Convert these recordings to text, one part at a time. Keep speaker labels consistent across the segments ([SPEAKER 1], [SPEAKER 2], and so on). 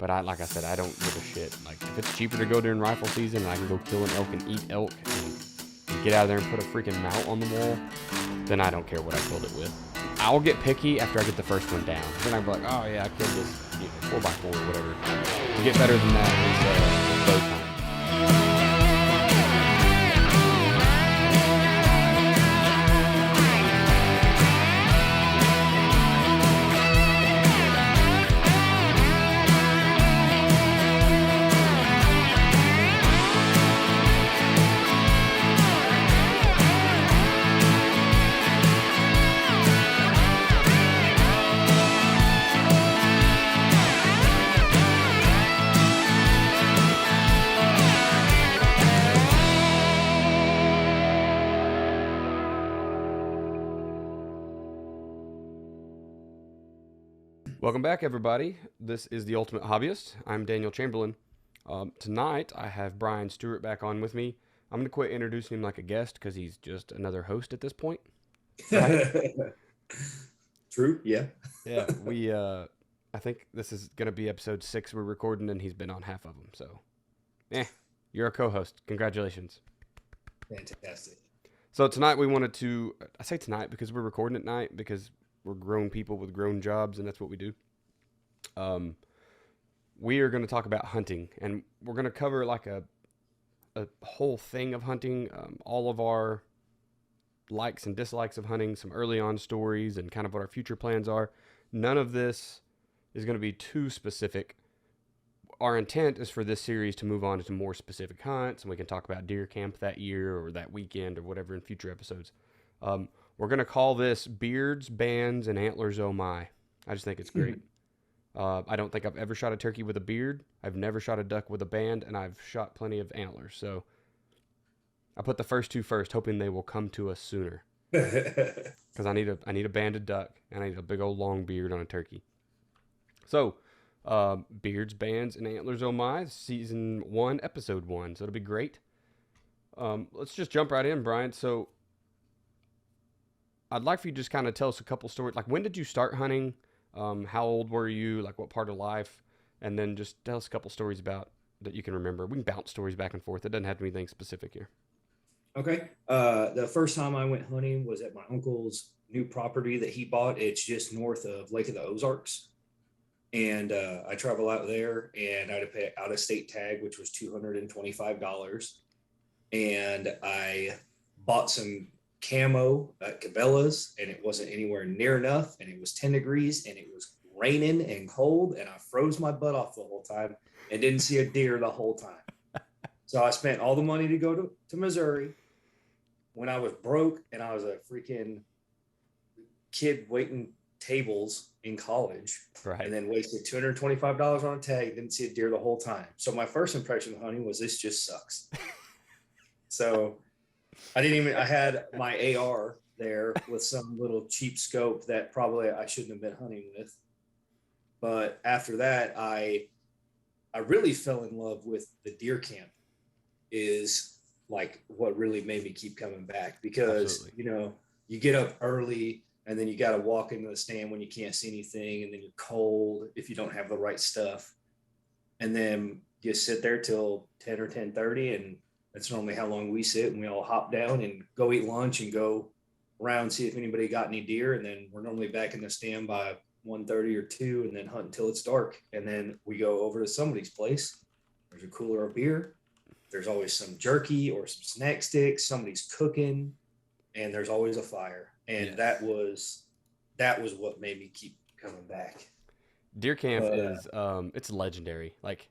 [SPEAKER 1] But like I said, I don't give a shit. Like, if it's cheaper to go during rifle season and I can go kill an elk and eat elk and get out of there and put a freaking mount on the wall, then I don't care what I killed it with. I'll get picky after I get the first one down. Then I'll be like, oh yeah, I killed this 4x4 or whatever. To get better than that is bow time. Welcome back, everybody. This is The Ultimate Hobbyist. I'm Daniel Chamberlain. Tonight, I have Brian Stewart back on with me. I'm going to quit introducing him like a guest because he's just another host at this point.
[SPEAKER 2] Right? True, yeah.
[SPEAKER 1] Yeah, I think this is going to be episode 6 we're recording, and he's been on half of them. So, you're a co-host. Congratulations.
[SPEAKER 2] Fantastic.
[SPEAKER 1] So tonight we wanted to, I say tonight because we're recording at night because we're grown people with grown jobs, and that's what we do. We are going to talk about hunting, and we're going to cover like a whole thing of hunting, all of our likes and dislikes of hunting, some early on stories, and kind of what our future plans are. None of this is going to be too specific. Our intent is for this series to move on to more specific hunts, and we can talk about deer camp that year or that weekend or whatever in future episodes. We're going to call this Beards, Bands, and Antlers, Oh My. I just think it's great. I don't think I've ever shot a turkey with a beard. I've never shot a duck with a band, and I've shot plenty of antlers. So I put the first two first, hoping they will come to us sooner. Because I need a banded duck, and I need a big old long beard on a turkey. So, Beards, Bands, and Antlers, Oh My, Season 1, Episode 1. So it'll be great. Let's just jump right in, Brian. So I'd like for you to just kind of tell us a couple stories. Like, when did you start hunting? How old were you? Like, what part of life? And then just tell us a couple stories about that you can remember. We can bounce stories back and forth. It doesn't have to be anything specific here.
[SPEAKER 2] Okay. The first time I went hunting was at my uncle's new property that he bought. It's just north of Lake of the Ozarks. And I travel out there, and I had to pay out of state tag, which was $225. And I bought some camo at Cabela's, and it wasn't anywhere near enough, and it was 10 degrees, and it was raining and cold, and I froze my butt off the whole time and didn't see a deer the whole time. So I spent all the money to go to Missouri when I was broke, and I was a freaking kid waiting tables in college,
[SPEAKER 1] right?
[SPEAKER 2] And then wasted $225 on a tag, didn't see a deer the whole time. So my first impression of hunting was, this just sucks. So I had my AR there with some little cheap scope that probably I shouldn't have been hunting with. But after that, I really fell in love with the deer camp, is like what really made me keep coming back, because,
[SPEAKER 1] Absolutely.
[SPEAKER 2] You get up early, and then you got to walk into the stand when you can't see anything, and then you're cold if you don't have the right stuff. And then you sit there till 10 or 10:30, and that's normally how long we sit, and we all hop down and go eat lunch and go around, see if anybody got any deer. And then we're normally back in the stand by 1:30 or 2, and then hunt until it's dark. And then we go over to somebody's place. There's a cooler of beer. There's always some jerky or some snack sticks. Somebody's cooking, and there's always a fire. And that was what made me keep coming back.
[SPEAKER 1] Deer camp is it's legendary. Like,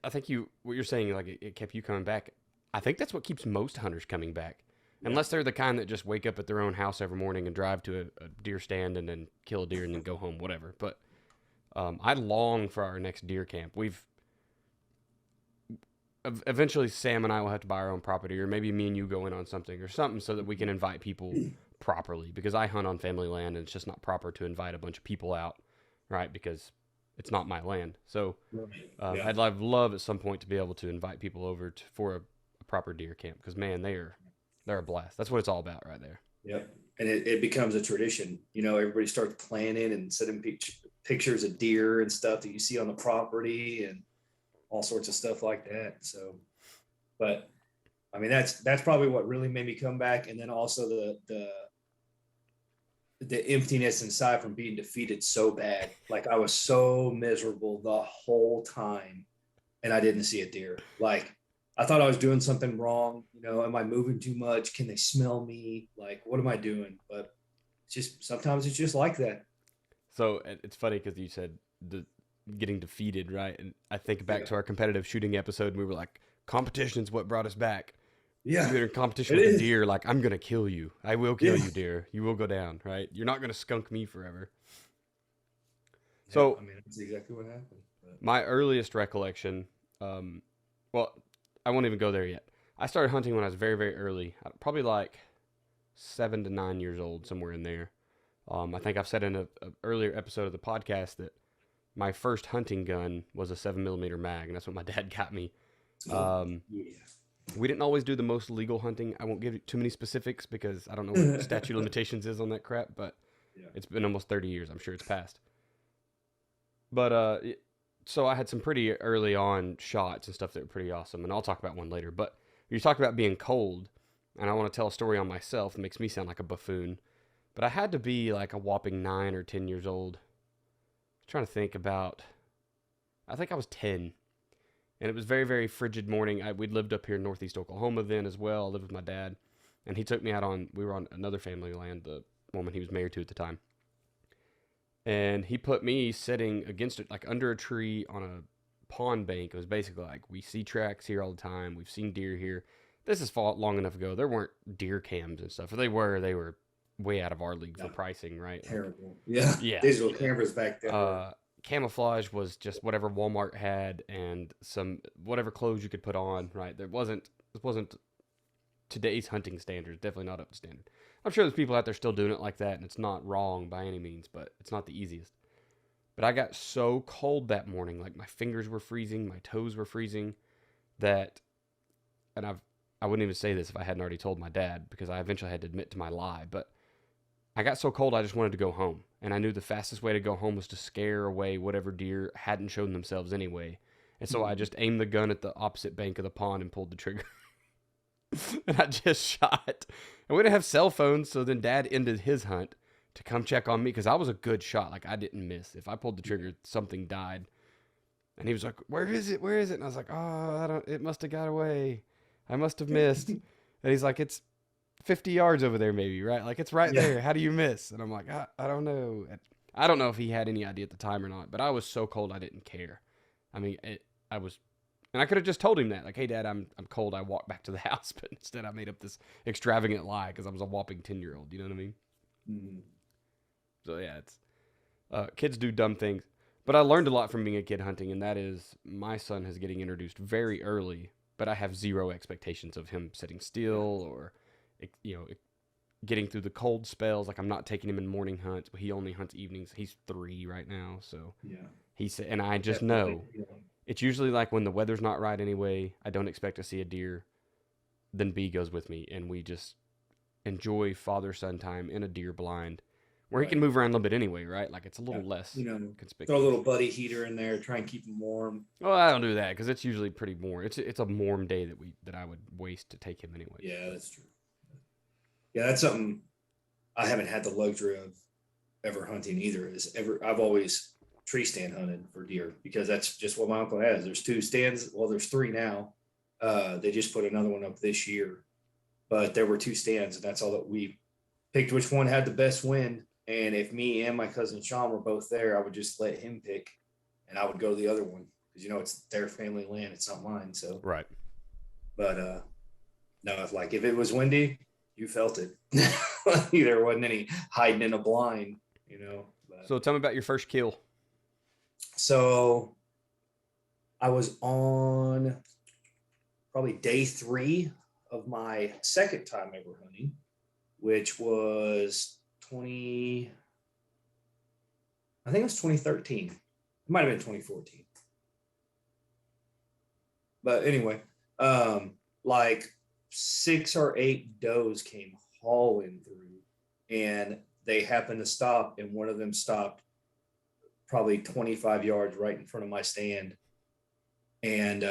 [SPEAKER 1] I think what you're saying, like, it kept you coming back. I think that's what keeps most hunters coming back, unless they're the kind that just wake up at their own house every morning and drive to a deer stand and then kill a deer and then go home, whatever. But I long for our next deer camp. Eventually Sam and I will have to buy our own property, or maybe me and you go in on something or something, so that we can invite people properly, because I hunt on family land, and it's just not proper to invite a bunch of people out, right? Because it's not my land. So I'd love at some point to be able to invite people over for a proper deer camp, because man, they're a blast. That's what it's all about right there.
[SPEAKER 2] Yep. And it becomes a tradition. Everybody starts planning and setting pictures of deer and stuff that you see on the property and all sorts of stuff like that. So, but I mean, that's probably what really made me come back. And then also the emptiness inside from being defeated so bad. Like I was so miserable the whole time and I didn't see a deer. Like I thought I was doing something wrong. You know, am I moving too much? Can they smell me? Like, what am I doing? But it's just, sometimes it's just like that.
[SPEAKER 1] So it's funny because you said the getting defeated, right? And I think back
[SPEAKER 2] Yeah.
[SPEAKER 1] to our competitive shooting episode, and we were like, competition's what brought us back.
[SPEAKER 2] Yeah.
[SPEAKER 1] You're in competition
[SPEAKER 2] It
[SPEAKER 1] with a
[SPEAKER 2] is.
[SPEAKER 1] deer, like I'm gonna kill you. I will kill
[SPEAKER 2] Yeah.
[SPEAKER 1] you, deer. You will go down, right? You're not gonna skunk me forever.
[SPEAKER 2] Yeah.
[SPEAKER 1] So
[SPEAKER 2] I mean, that's exactly what happened. But,
[SPEAKER 1] my earliest recollection, um, well, I won't even go there yet. I started hunting when I was very, very early, probably like 7 to 9 years old, somewhere in there. I think I've said in a earlier episode of the podcast that my first hunting gun was a 7 millimeter mag, and that's what my dad got me.
[SPEAKER 2] oh,
[SPEAKER 1] Um,
[SPEAKER 2] yeah.
[SPEAKER 1] we didn't always do the most legal hunting. I won't give you too many specifics because I don't know what statute of limitations is on that crap, but
[SPEAKER 2] Yeah.
[SPEAKER 1] it's been almost 30 years. I'm sure it's passed. But so I had some pretty early on shots and stuff that were pretty awesome, and I'll talk about one later. But you talk about being cold, and I want to tell a story on myself that makes me sound like a buffoon. But I had to be like a whopping 9 or 10 years old. I'm trying to think about. I think I was 10, and it was very very frigid morning. We'd lived up here in northeast Oklahoma then as well. I lived with my dad, and he took me out on. We were on another family land, the woman he was married to at the time, and he put me sitting against it, like under a tree on a pond bank. It was basically like, we see tracks here all the time. We've seen deer here. This is long enough ago. There weren't deer cams and stuff. If they were way out of our league for
[SPEAKER 2] No,
[SPEAKER 1] pricing, right? Like,
[SPEAKER 2] terrible. Yeah.
[SPEAKER 1] yeah.
[SPEAKER 2] Digital cameras back then.
[SPEAKER 1] Camouflage was just whatever Walmart had and some whatever clothes you could put on, right? It wasn't today's hunting standards. Definitely not up to standard. I'm sure there's people out there still doing it like that, and it's not wrong by any means, but it's not the easiest. But I got so cold that morning, like my fingers were freezing, my toes were freezing, that, and I wouldn't even say this if I hadn't already told my dad because I eventually had to admit to my lie, but I got so cold I just wanted to go home, and I knew the fastest way to go home was to scare away whatever deer hadn't shown themselves anyway. And so I just aimed the gun at the opposite bank of the pond and pulled the trigger. And I just shot. And we didn't have cell phones, so then Dad ended his hunt to come check on me because I was a good shot. Like I didn't miss. If I pulled the trigger, something died. And he was like, "Where is it? Where is it?" And I was like, "Oh, I don't. It must have got away. I must have missed." And he's like, "It's 50 yards over there, maybe, right? Like it's right
[SPEAKER 2] Yeah.
[SPEAKER 1] there. How do you miss?" And I'm like, I don't know. I don't know if he had any idea at the time or not, but I was so cold I didn't care. I mean, I was, and I could have just told him that, like, "Hey, Dad, I'm cold. I walked back to the house," but instead I made up this extravagant lie because I was a whopping 10-year-old. You know what I mean?
[SPEAKER 2] Mhm.
[SPEAKER 1] So yeah, it's kids do dumb things, but I learned a lot from being a kid hunting, and that is my son is getting introduced very early, but I have zero expectations of him sitting still or, getting through the cold spells. Like I'm not taking him in morning hunts. He only hunts evenings. He's 3 right now, so
[SPEAKER 2] Yeah.
[SPEAKER 1] and I just
[SPEAKER 2] Definitely.
[SPEAKER 1] know it's usually like when the weather's not right anyway. I don't expect to see a deer. Then B goes with me, and we just enjoy father son time in a deer blind, where he can
[SPEAKER 2] Right.
[SPEAKER 1] move around a little bit anyway, right? Like it's a little
[SPEAKER 2] Yeah.
[SPEAKER 1] less
[SPEAKER 2] You know,
[SPEAKER 1] conspicuous.
[SPEAKER 2] throw a little buddy heater in there, try and keep them warm.
[SPEAKER 1] Well, I don't do that because it's usually pretty warm. It's a warm day that I would waste to take him anyway.
[SPEAKER 2] Yeah, that's true. Yeah, that's something I haven't had the luxury of ever hunting either. I've always tree stand hunted for deer because that's just what my uncle has. There's 2 stands. Well, there's 3 now. They just put another one up this year, but there were 2 stands, and that's all that we picked. Which one had the best wind? And if me and my cousin Sean were both there, I would just let him pick, and I would go to the other one because it's their family land. It's not mine. So,
[SPEAKER 1] Right.
[SPEAKER 2] but no, if it was windy, you felt it. There wasn't any hiding in a blind. But,
[SPEAKER 1] So tell me about your first kill.
[SPEAKER 2] so I was on probably day 3 of my second time ever hunting, which was I think it was 2013. It might have been 2014. But anyway, like 6 or 8 does came hauling through, and they happened to stop, and one of them stopped probably 25 yards right in front of my stand. And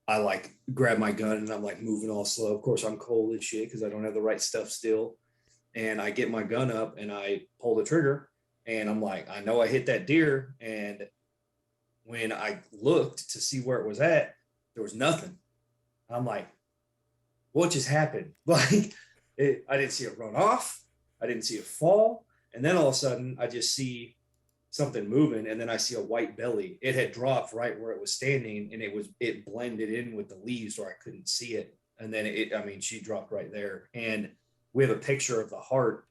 [SPEAKER 2] I like grab my gun and I'm like moving all slow. Of course, I'm cold as shit because I don't have the right stuff still. And I get my gun up and I pull the trigger and I'm like, I know I hit that deer. And when I looked to see where it was at, there was nothing. I'm like, what just happened? Like, I didn't see it run off. I didn't see it fall. And then all of a sudden, I just see something moving, and then I see a white belly. It had dropped right where it was standing, and it blended in with the leaves, so I couldn't see it. And then she dropped right there. And we have a picture of the heart.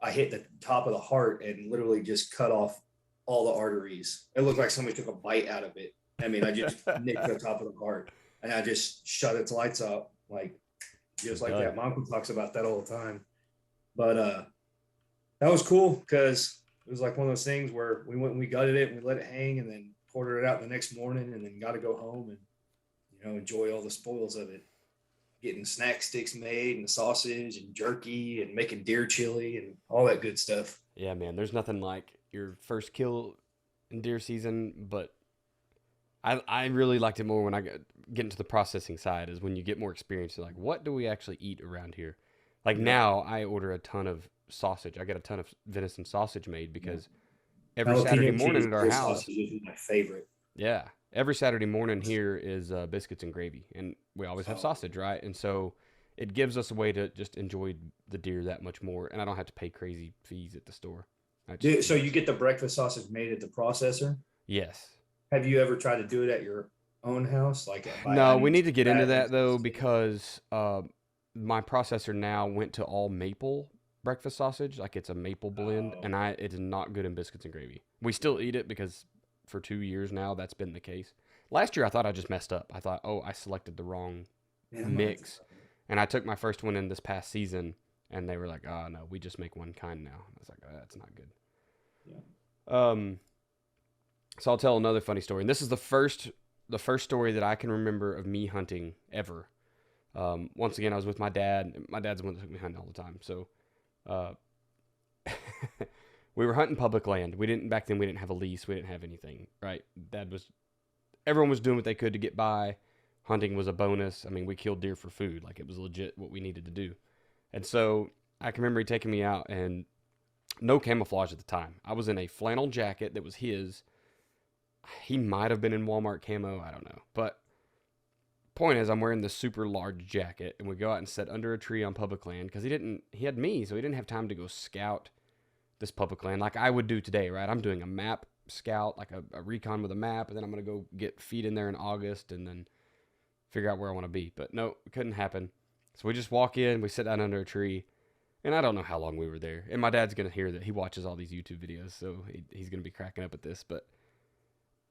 [SPEAKER 2] I hit the top of the heart and literally just cut off all the arteries. It looked like somebody took a bite out of it. I mean, I just nicked the top of the heart, and I just shut its lights out, like just like that. My uncle talks about that all the time. But that was cool because it was like one of those things where we went and we gutted it and we let it hang and then quartered it out the next morning and then got to go home and, enjoy all the spoils of it. Getting snack sticks made and sausage and jerky and making deer chili and all that good stuff.
[SPEAKER 1] Yeah, man, there's nothing like your first kill in deer season, but I really liked it more when I get into the processing side, is when you get more experience. Like, what do we actually eat around here? Like now I order a ton of sausage. I get a ton of venison sausage made because every Saturday morning at our house
[SPEAKER 2] is my favorite.
[SPEAKER 1] Yeah. Every Saturday morning here is biscuits and gravy, and we always have sausage, right? And so it gives us a way to just enjoy the deer that much more, and I don't have to pay crazy fees at the store.
[SPEAKER 2] So you get the breakfast sausage made at the processor?
[SPEAKER 1] Yes.
[SPEAKER 2] Have you ever tried to do it at your own house?
[SPEAKER 1] No, we need to get into that though, because my processor now went to all maple breakfast sausage. Like, it's a maple blend, and it is not good in biscuits and gravy. We still eat it because for 2 years now that's been the case. Last year I thought I just messed up. I thought, I selected the wrong mix, and I took my first one in this past season, and they were like, oh no, we just make one kind now. I was like, oh, that's not good. So I'll tell another funny story, and this is the first story that I can remember of me hunting ever. Once again, I was with my dad. My dad's the one that took me hunting all the time. So we were hunting public land. Back then we didn't have a lease. We didn't have anything, right? Everyone was doing what they could to get by. Hunting was a bonus. I mean, we killed deer for food. Like, it was legit what we needed to do. And so I can remember he taking me out, and no camouflage at the time. I was in a flannel jacket that was his. He might have been in Walmart camo. I don't know. But point is, I'm wearing this super large jacket, and we go out and sit under a tree on public land because he had me, so he didn't have time to go scout this public land like I would do today, right? I'm doing a map scout, like a recon with a map, and then I'm going to go get feet in there in August and then figure out where I want to be. But no, it couldn't happen. So we just walk in, we sit down under a tree, and I don't know how long we were there. And my dad's going to hear that. He watches all these YouTube videos, so he's going to be cracking up at this. But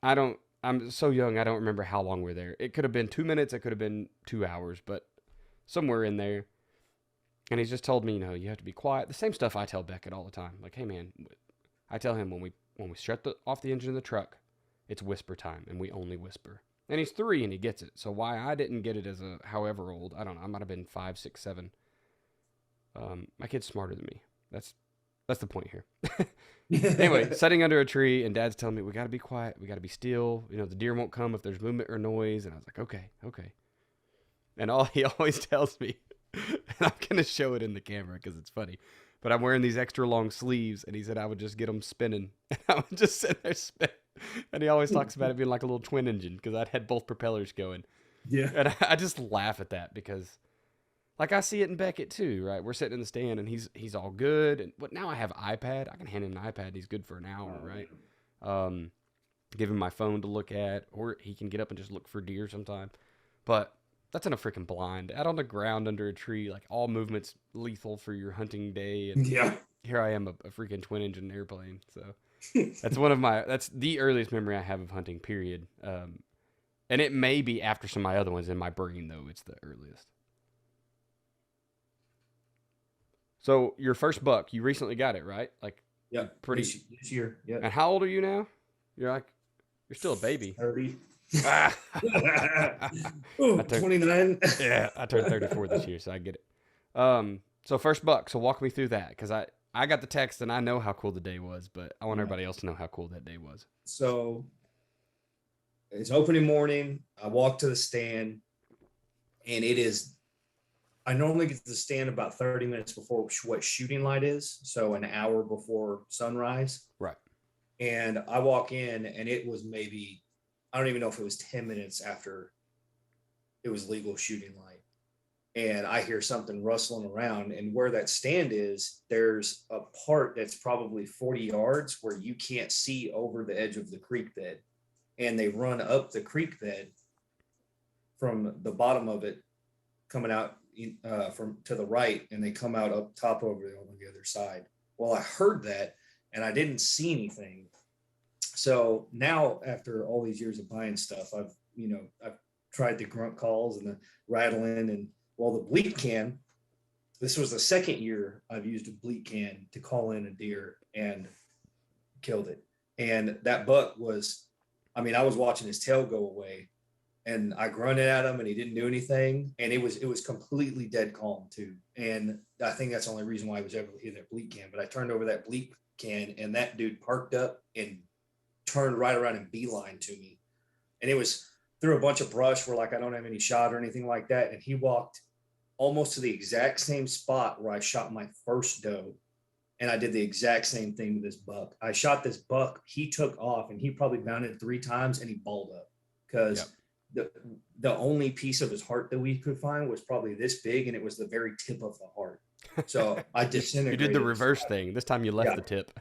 [SPEAKER 1] I'm so young, I don't remember how long we were there. It could have been 2 minutes, it could have been 2 hours, but somewhere in there. And he's just told me, you have to be quiet. The same stuff I tell Beckett all the time. Like, hey man, I tell him when we shut off the engine of the truck, it's whisper time, and we only whisper. And he's 3 and he gets it. So why I didn't get it as a however old, I don't know. I might have been 5, 6, 7. My kid's smarter than me. That's the point here. Anyway, sitting under a tree, and Dad's telling me we got to be quiet, we got to be still. The deer won't come if there's movement or noise. And I was like, okay. And he always tells me, and I'm gonna show it in the camera because it's funny, but I'm wearing these extra long sleeves, and he said I would just get them spinning, and I would just sit there spinning. And he always talks about it being like a little twin engine because I'd had both propellers going.
[SPEAKER 2] Yeah.
[SPEAKER 1] And I just laugh at that because, like, I see it in Beckett too, right? We're sitting in the stand, and he's all good. But now I have iPad. I can hand him an iPad. He's good for an hour, right? Give him my phone to look at, or he can get up and just look for deer sometime. But that's in a freaking blind, out on the ground under a tree. Like, all movement's lethal for your hunting day. And here I am, a freaking twin engine airplane. So that's the earliest memory I have of hunting, period. And it may be after some of my other ones in my brain, though. It's the earliest. So your first buck, you recently got it, right? Like, pretty
[SPEAKER 2] this year. Yeah.
[SPEAKER 1] And how old are you now? You're still a baby.
[SPEAKER 2] 30. Ooh, 29.
[SPEAKER 1] Yeah, I turned 34 this year, so I get it. So first buck. So walk me through that, because I got the text and I know how cool the day was, but I want
[SPEAKER 2] Yeah.
[SPEAKER 1] everybody else to know how cool that day was.
[SPEAKER 2] So it's opening morning. I walk to the stand, and it is. I normally get to the stand about 30 minutes before what shooting light is, so an hour before sunrise.
[SPEAKER 1] Right.
[SPEAKER 2] And I walk in, and it was maybe, I don't even know if it was 10 minutes after it was legal shooting light. And I hear something rustling around, and where that stand is, there's a part that's probably 40 yards where you can't see over the edge of the creek bed. And they run up the creek bed from the bottom of it, coming out from to the right, and they come out up top over on the other side. Well, I heard that, and I didn't see anything. So now, after all these years of buying stuff, I've tried the grunt calls and the rattling, and well, the bleat can. This was the second year I've used a bleat can to call in a deer and killed it. And that buck was, I mean, I was watching his tail go away, and I grunted at him, and he didn't do anything. And it was completely dead calm too. And I think that's the only reason why I was able to hear that bleat can. But I turned over that bleat can, and that dude parked up and turned right around and beeline to me. And it was through a bunch of brush where, like, I don't have any shot or anything like that. And he walked almost to the exact same spot where I shot my first doe. And I did the exact same thing with this buck. I shot this buck. He took off, and he probably mounted 3 times, and he balled up because the only piece of his heart that we could find was probably this big, and it was the very tip of the heart. So I disintegrated.
[SPEAKER 1] You did the reverse thing. This time you left the tip.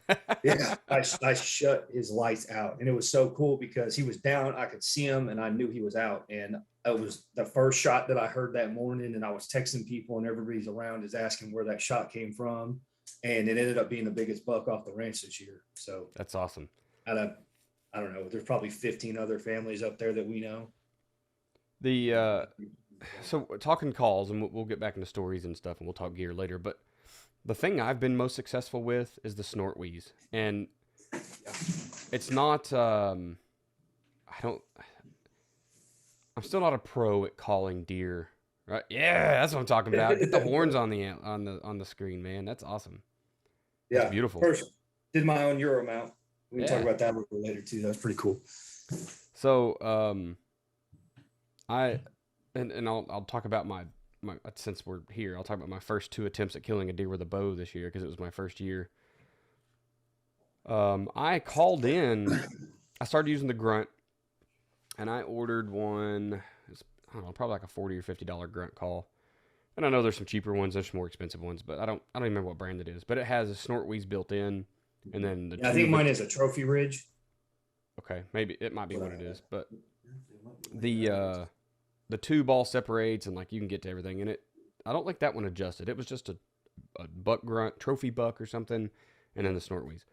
[SPEAKER 2] Yeah, I shut his lights out, and it was so cool because he was down. I could see him, and I knew he was out. And it was the first shot that I heard that morning, and I was texting people, and everybody's around is asking where that shot came from, and it ended up being the biggest buck off the ranch this year. So
[SPEAKER 1] that's awesome.
[SPEAKER 2] Out of, I don't know, there's probably 15 other families up there that we know.
[SPEAKER 1] So talking calls, and we'll get back into stories and stuff, and we'll talk gear later. But the thing I've been most successful with is the snort wheeze, and it's not. I'm still not a pro at calling deer. Right? Yeah, that's what I'm talking about. Get the horns on the screen, man. That's awesome.
[SPEAKER 2] Yeah,
[SPEAKER 1] that's beautiful.
[SPEAKER 2] First, did my own Euro mount. We can talk about that a little later too. That's pretty cool.
[SPEAKER 1] So, I'll talk about my since we're here, I'll talk about my first 2 attempts at killing a deer with a bow this year because it was my first year. I called in. I started using the grunt, and I ordered one. I don't know, probably like a $40 or $50 grunt call. And I know there's some cheaper ones, there's some more expensive ones, but I don't even remember what brand it is. But it has a snort wheeze built in, and then
[SPEAKER 2] I think mine is a Trophy Ridge.
[SPEAKER 1] Okay, maybe it might be what it is, but the tube all separates, and like you can get to everything in it. I don't like that one adjusted. It was just a buck grunt, trophy buck or something, and then the snort wheeze.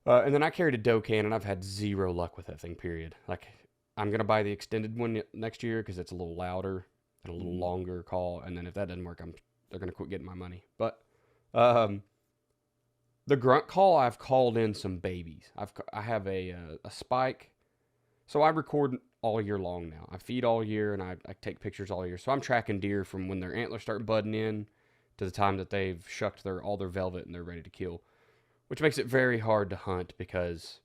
[SPEAKER 1] And then I carried a doe can, and I've had 0 luck with that thing, period. Like, I'm going to buy the extended one next year because it's a little louder and a little longer call. And then if that doesn't work, they're going to quit getting my money. But the grunt call, I've called in some babies. I have a spike. So I record all year long now. I feed all year, and I take pictures all year. So I'm tracking deer from when their antlers start budding in to the time that they've shucked all their velvet and they're ready to kill, which makes it very hard to hunt because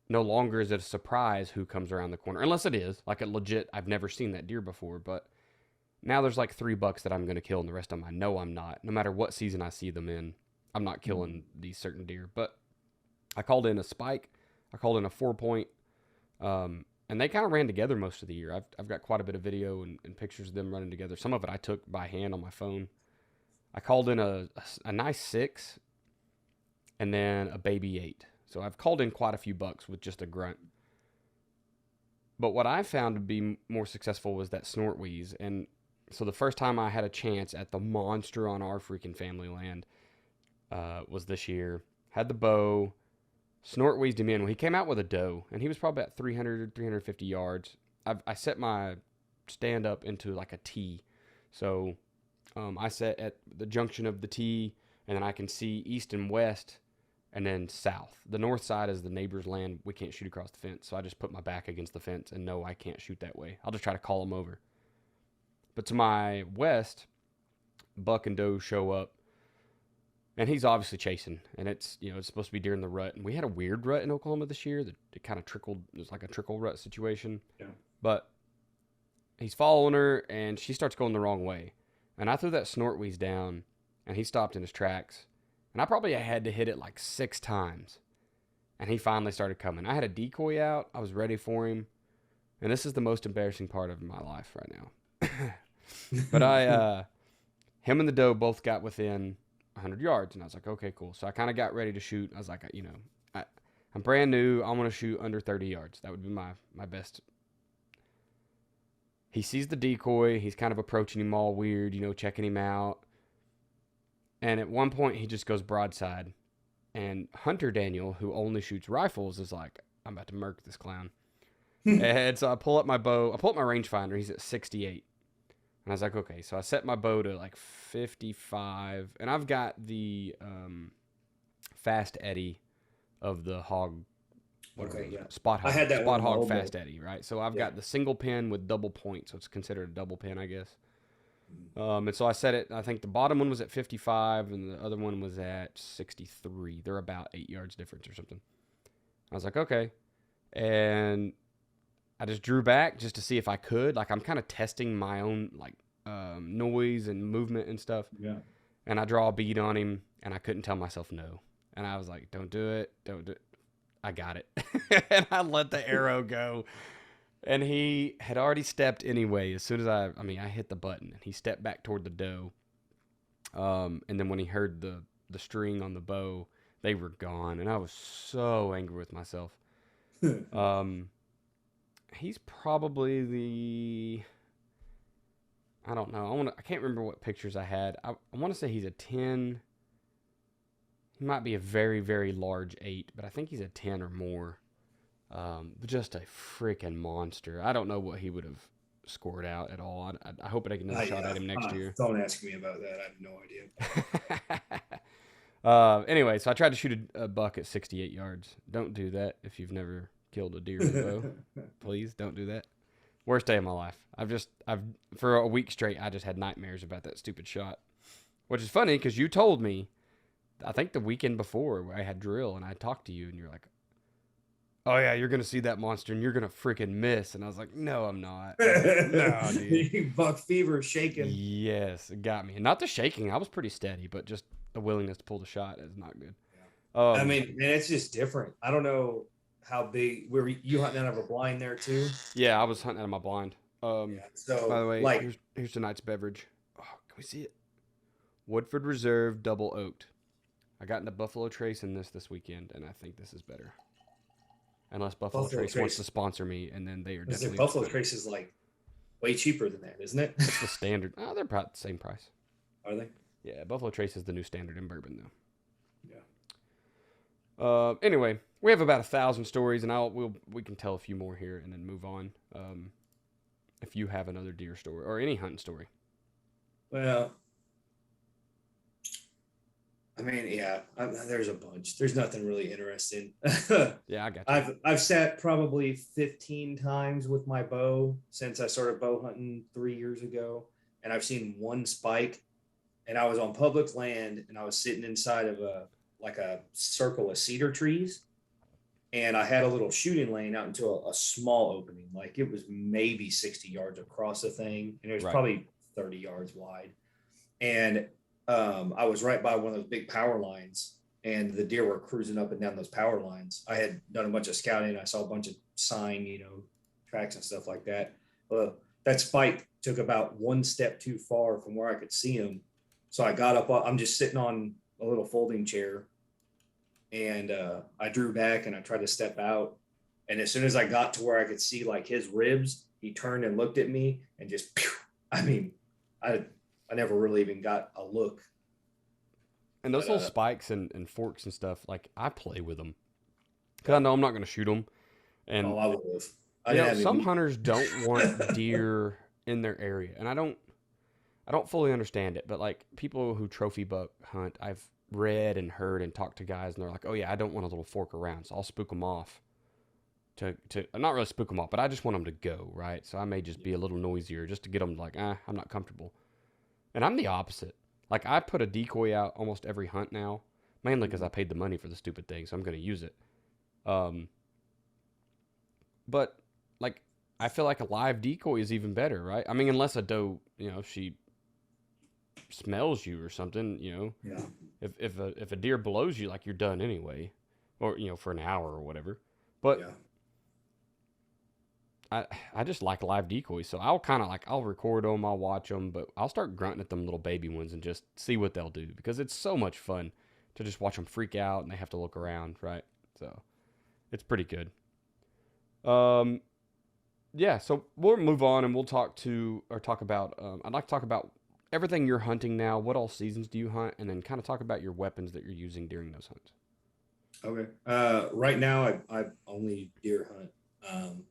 [SPEAKER 1] no longer is it a surprise who comes around the corner, unless it is like a legit, I've never seen that deer before. But now there's like 3 bucks that I'm going to kill, and the rest of them I know I'm not. No matter what season I see them in, I'm not killing these certain deer. But I called in a spike, I called in a 4-point, and they kind of ran together most of the year. I've got quite a bit of video and pictures of them running together. Some of it I took by hand on my phone. I called in a nice 6 and then a baby 8. So I've called in quite a few bucks with just a grunt. But what I found to be more successful was that snort wheeze. And so the first time I had a chance at the monster on our freaking family land was this year. Had the bow, snort wheezed him in. Well, he came out with a doe, and he was probably about 300, 350 yards. I set my stand up into like a T. So I set at the junction of the T, and then I can see east and west, and then south. The north side is the neighbor's land. We can't shoot across the fence, so I just put my back against the fence, and no, I can't shoot that way. I'll just try to call them over. But to my west, buck and doe show up. And he's obviously chasing, and it's, it's supposed to be during the rut. And we had a weird rut in Oklahoma this year that it kind of trickled. It was like a trickle rut situation.
[SPEAKER 2] Yeah.
[SPEAKER 1] But he's following her, and she starts going the wrong way. And I threw that snort wheeze down, and he stopped in his tracks. And I probably had to hit it like 6 times. And he finally started coming. I had a decoy out. I was ready for him. And this is the most embarrassing part of my life right now. But him and the doe both got within 100 yards. And I was like, okay, cool. So I kind of got ready to shoot. I was like, I'm brand new. I want to shoot under 30 yards. That would be my best. He sees the decoy. He's kind of approaching him all weird, checking him out. And at one point, he just goes broadside. And Hunter Daniel, who only shoots rifles, is like, I'm about to murk this clown. And so I pull up my bow. I pull up my rangefinder. He's at 68. And I was like, okay. So I set my bow to like 55. And I've got the fast eddy of the hog.
[SPEAKER 2] Okay, yeah.
[SPEAKER 1] Spot hog.
[SPEAKER 2] I had that
[SPEAKER 1] Spot
[SPEAKER 2] one
[SPEAKER 1] hog fast eddy, right? So I've got the single pin with double point. So it's considered a double pin, I guess. And so I set it, I think the bottom one was at 55 and the other one was at 63. They're about 8 yards difference or something. I was like, okay. And I just drew back just to see if I could. Like, I'm kind of testing my own, like, noise and movement and stuff.
[SPEAKER 2] Yeah.
[SPEAKER 1] And I draw a bead on him, and I couldn't tell myself no. And I was like, don't do it. Don't do it. I got it. And I let the arrow go. And he had already stepped anyway. As soon as I hit the button, and he stepped back toward the doe. And then when he heard the string on the bow, they were gone, and I was so angry with myself. He's probably I don't know. I can't remember what pictures I had. I want to say he's a 10. He might be a very, very large 8, but I think he's a 10 or more. Just a freaking monster. I don't know what he would have scored out at all. I hope I get another shot at him next year.
[SPEAKER 2] Don't ask me about that. I have no idea.
[SPEAKER 1] Anyway, so I tried to shoot a buck at 68 yards. Don't do that if you've never killed a deer with a bow. Please don't do that. Worst day of my life. I've for a week straight, I just had nightmares about that stupid shot. Which is funny because you told me, I think the weekend before, where I had drill and I talked to you and you're like, oh yeah, you're gonna see that monster and you're gonna freaking miss. And I was like, no, I'm not. No, dude.
[SPEAKER 2] Buck fever shaking.
[SPEAKER 1] Yes, it got me. And not the shaking. I was pretty steady, but just the willingness to pull the shot is not good.
[SPEAKER 2] Yeah. I mean, man, it's just different. I don't know how big. Were you hunting out of a blind there too?
[SPEAKER 1] Yeah, I was hunting out of my blind.
[SPEAKER 2] So
[SPEAKER 1] by the way,
[SPEAKER 2] like,
[SPEAKER 1] here's tonight's beverage. Oh, can we see it? Woodford Reserve Double Oaked. I got into Buffalo Trace in this weekend, and I think this is better. Unless Buffalo Trace wants to sponsor me, and then they are definitely...
[SPEAKER 2] Buffalo Trace is like way cheaper than that, isn't it?
[SPEAKER 1] It's the standard. Oh, they're about the same price.
[SPEAKER 2] Are they?
[SPEAKER 1] Yeah, Buffalo Trace is the new standard in bourbon, though.
[SPEAKER 2] Yeah.
[SPEAKER 1] Anyway, we have about 1,000 stories, and we can tell a few more here and then move on. If you have another deer story or any hunting story.
[SPEAKER 2] Well, I mean, yeah, there's a bunch. There's nothing really interesting.
[SPEAKER 1] Yeah, I got you.
[SPEAKER 2] I've sat probably 15 times with my bow since I started bow hunting 3 years ago, and I've seen one spike. And I was on public land, and I was sitting inside of a circle of cedar trees, and I had a little shooting lane out into a small opening, like it was maybe 60 yards across the thing, and it was probably 30 yards wide. And I was right by one of those big power lines, and the deer were cruising up and down those power lines. I had done a bunch of scouting. I saw a bunch of sign, tracks and stuff like that. Well, that spike took about one step too far from where I could see him. So I got up, I'm just sitting on a little folding chair, and I drew back and I tried to step out. And as soon as I got to where I could see like his ribs, he turned and looked at me and just, I never really even got a look.
[SPEAKER 1] And those little spikes and forks and stuff, like I play with them because I know I'm not going to shoot them. And
[SPEAKER 2] I would have.
[SPEAKER 1] Some hunters don't want deer in their area, and I don't fully understand it. But like people who trophy buck hunt, I've read and heard and talked to guys, and they're like, "Oh yeah, I don't want a little fork around, so I'll spook them off." To not really spook them off, but I just want them to go right. So I may just be a little noisier just to get them like, I'm not comfortable. And I'm the opposite. Like I put a decoy out almost every hunt now, mainly because
[SPEAKER 2] Mhm.
[SPEAKER 1] I paid the money for the stupid thing, so I'm going to use it. Um, but like I feel like a live decoy is even better, right? I mean, unless a doe, she smells you or something,
[SPEAKER 2] Yeah.
[SPEAKER 1] if a deer blows you, like you're done anyway, or for an hour or whatever. But
[SPEAKER 2] Yeah.
[SPEAKER 1] I just like live decoys, so I'll kind of like I'll record them, I'll watch them, but I'll start grunting at them little baby ones and just see what they'll do because it's so much fun to just watch them freak out and they have to look around, right? So it's pretty good. Um, yeah, so we'll move on and we'll talk about. I'd like to talk about everything you're hunting now. What all seasons do you hunt, and then kind of talk about your weapons that you're using during those hunts.
[SPEAKER 2] Okay. Right now, I only deer hunt.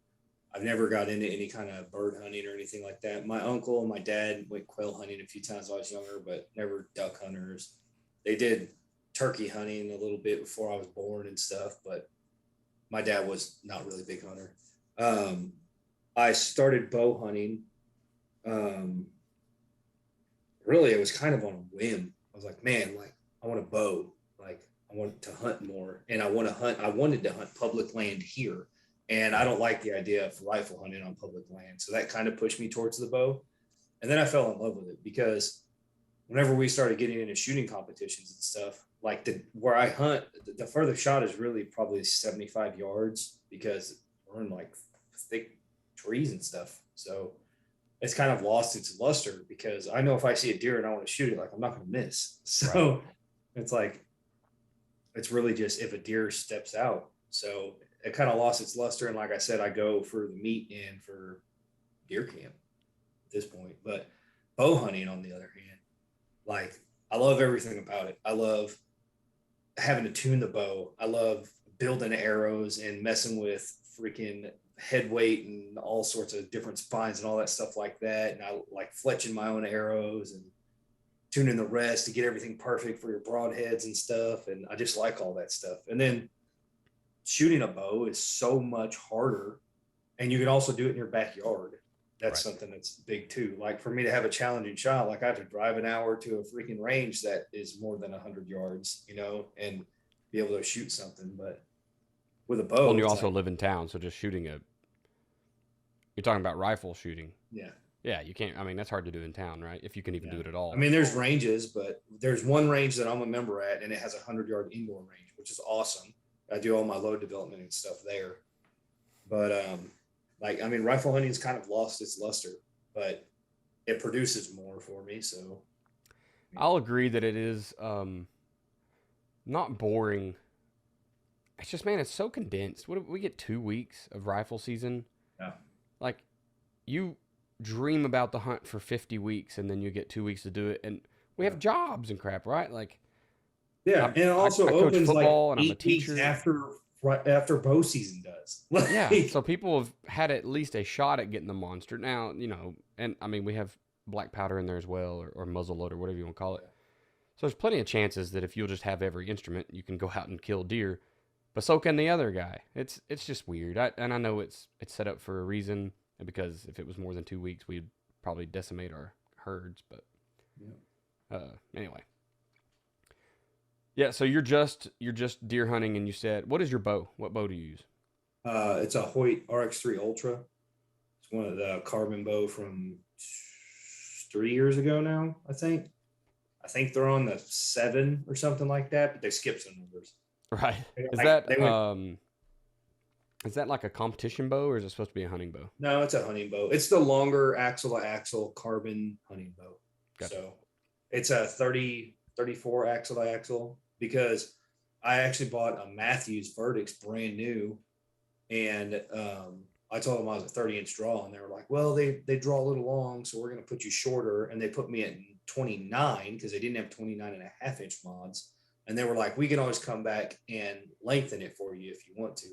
[SPEAKER 2] I've never got into any kind of bird hunting or anything like that. My uncle and my dad went quail hunting a few times when I was younger, but never duck hunters. They did turkey hunting a little bit before I was born and stuff, but my dad was not really a big hunter. Um, I started bow hunting. Um, Really, it was kind of on a whim. I was like, man, like I want a bow. Like I want to hunt more, and I want to hunt. I wanted to hunt public land here, and I
[SPEAKER 1] Right.
[SPEAKER 2] don't like the idea of rifle hunting on public land. So that kind of pushed me towards the bow, and then I fell in love with it because whenever we started getting into shooting competitions and stuff, like where I hunt, the further shot is really probably 75 yards because we're in like thick trees and stuff. So it's kind of lost its luster because I know if I see a deer and I want to shoot it, like I'm not going to miss.
[SPEAKER 1] Right.
[SPEAKER 2] So it's like, it's really just if a deer steps out. So it kind of lost its luster. And like I said, I go for the meat and for deer camp at this point. But bow hunting, on the other hand, like I love everything about it. I love having to tune the bow. I love building arrows and messing with freaking head weight and all sorts of different spines and all that stuff like that. And I like fletching my own arrows and tuning the rest to get everything perfect for your broadheads and stuff. And I just like all that stuff. And then shooting a bow is so much harder. And you can also do it in your backyard. That's
[SPEAKER 1] Right.
[SPEAKER 2] something that's big too. Like for me to have a challenging shot, like I have to drive an hour to a freaking range that is more than 100 yards, and be able to shoot something. But with a
[SPEAKER 1] Well,
[SPEAKER 2] bow,
[SPEAKER 1] and you
[SPEAKER 2] it's
[SPEAKER 1] also
[SPEAKER 2] like,
[SPEAKER 1] live in town, so just shooting a. You're talking about rifle shooting.
[SPEAKER 2] yeah,
[SPEAKER 1] Yeah, you can't. I mean, that's hard to do in town, right? If you can even
[SPEAKER 2] yeah.
[SPEAKER 1] do it at
[SPEAKER 2] I
[SPEAKER 1] all.
[SPEAKER 2] mean, there's ranges, but there's one range that I'm a member at, and it has a 100-yard indoor range, which is awesome. I do all my load development and stuff there. But like I mean, rifle hunting's kind of lost its luster, but it produces more for me. So I mean,
[SPEAKER 1] I'll agree that it is not boring. It's just, man, it's so condensed. What we get 2 weeks of rifle season?
[SPEAKER 2] yeah.
[SPEAKER 1] Like you dream about the hunt for 50 weeks, and then you get 2 weeks to do it. And we
[SPEAKER 2] Yeah.
[SPEAKER 1] have jobs and crap, right? Like
[SPEAKER 2] Yeah,
[SPEAKER 1] I'm,
[SPEAKER 2] and it
[SPEAKER 1] I,
[SPEAKER 2] also
[SPEAKER 1] I coach
[SPEAKER 2] opens like
[SPEAKER 1] football and I'm a
[SPEAKER 2] 8 weeks
[SPEAKER 1] teacher.
[SPEAKER 2] after right after bow season does.
[SPEAKER 1] Yeah,
[SPEAKER 2] Like,
[SPEAKER 1] so people have had at least a shot at getting the monster. Now, and I mean, we have black powder in there as well, or muzzle loader, whatever you want to call it. So there's plenty of chances that if you'll just have every instrument, you can go out and kill deer. But so can the other guy. It's just weird. And I know it's set up for a reason because if it was more than 2 weeks, we'd probably decimate our herds. But
[SPEAKER 2] yeah.
[SPEAKER 1] anyway, yeah. So you're just deer hunting, and you said, what is your bow? What bow do you use?
[SPEAKER 2] It's a Hoyt RX3 Ultra. It's one of the carbon bow from 3 years ago now. I think they're on the 7 or something like that, but they skipped some numbers.
[SPEAKER 1] Right. Is
[SPEAKER 2] Like
[SPEAKER 1] that
[SPEAKER 2] they went.
[SPEAKER 1] like a competition bow, or is it supposed to be a hunting bow?
[SPEAKER 2] No, it's a hunting bow. It's the longer axle to axle carbon hunting bow.
[SPEAKER 1] Gotcha.
[SPEAKER 2] So it's a 34 axle to axle because I actually bought a Matthews Verdicts brand new. And I told them I was a 30-inch draw. And they were like, well, they draw a little long. So we're going to put you shorter. And they put me at 29 because they didn't have 29.5-inch mods. And they were like, we can always come back and lengthen it for you if you want to.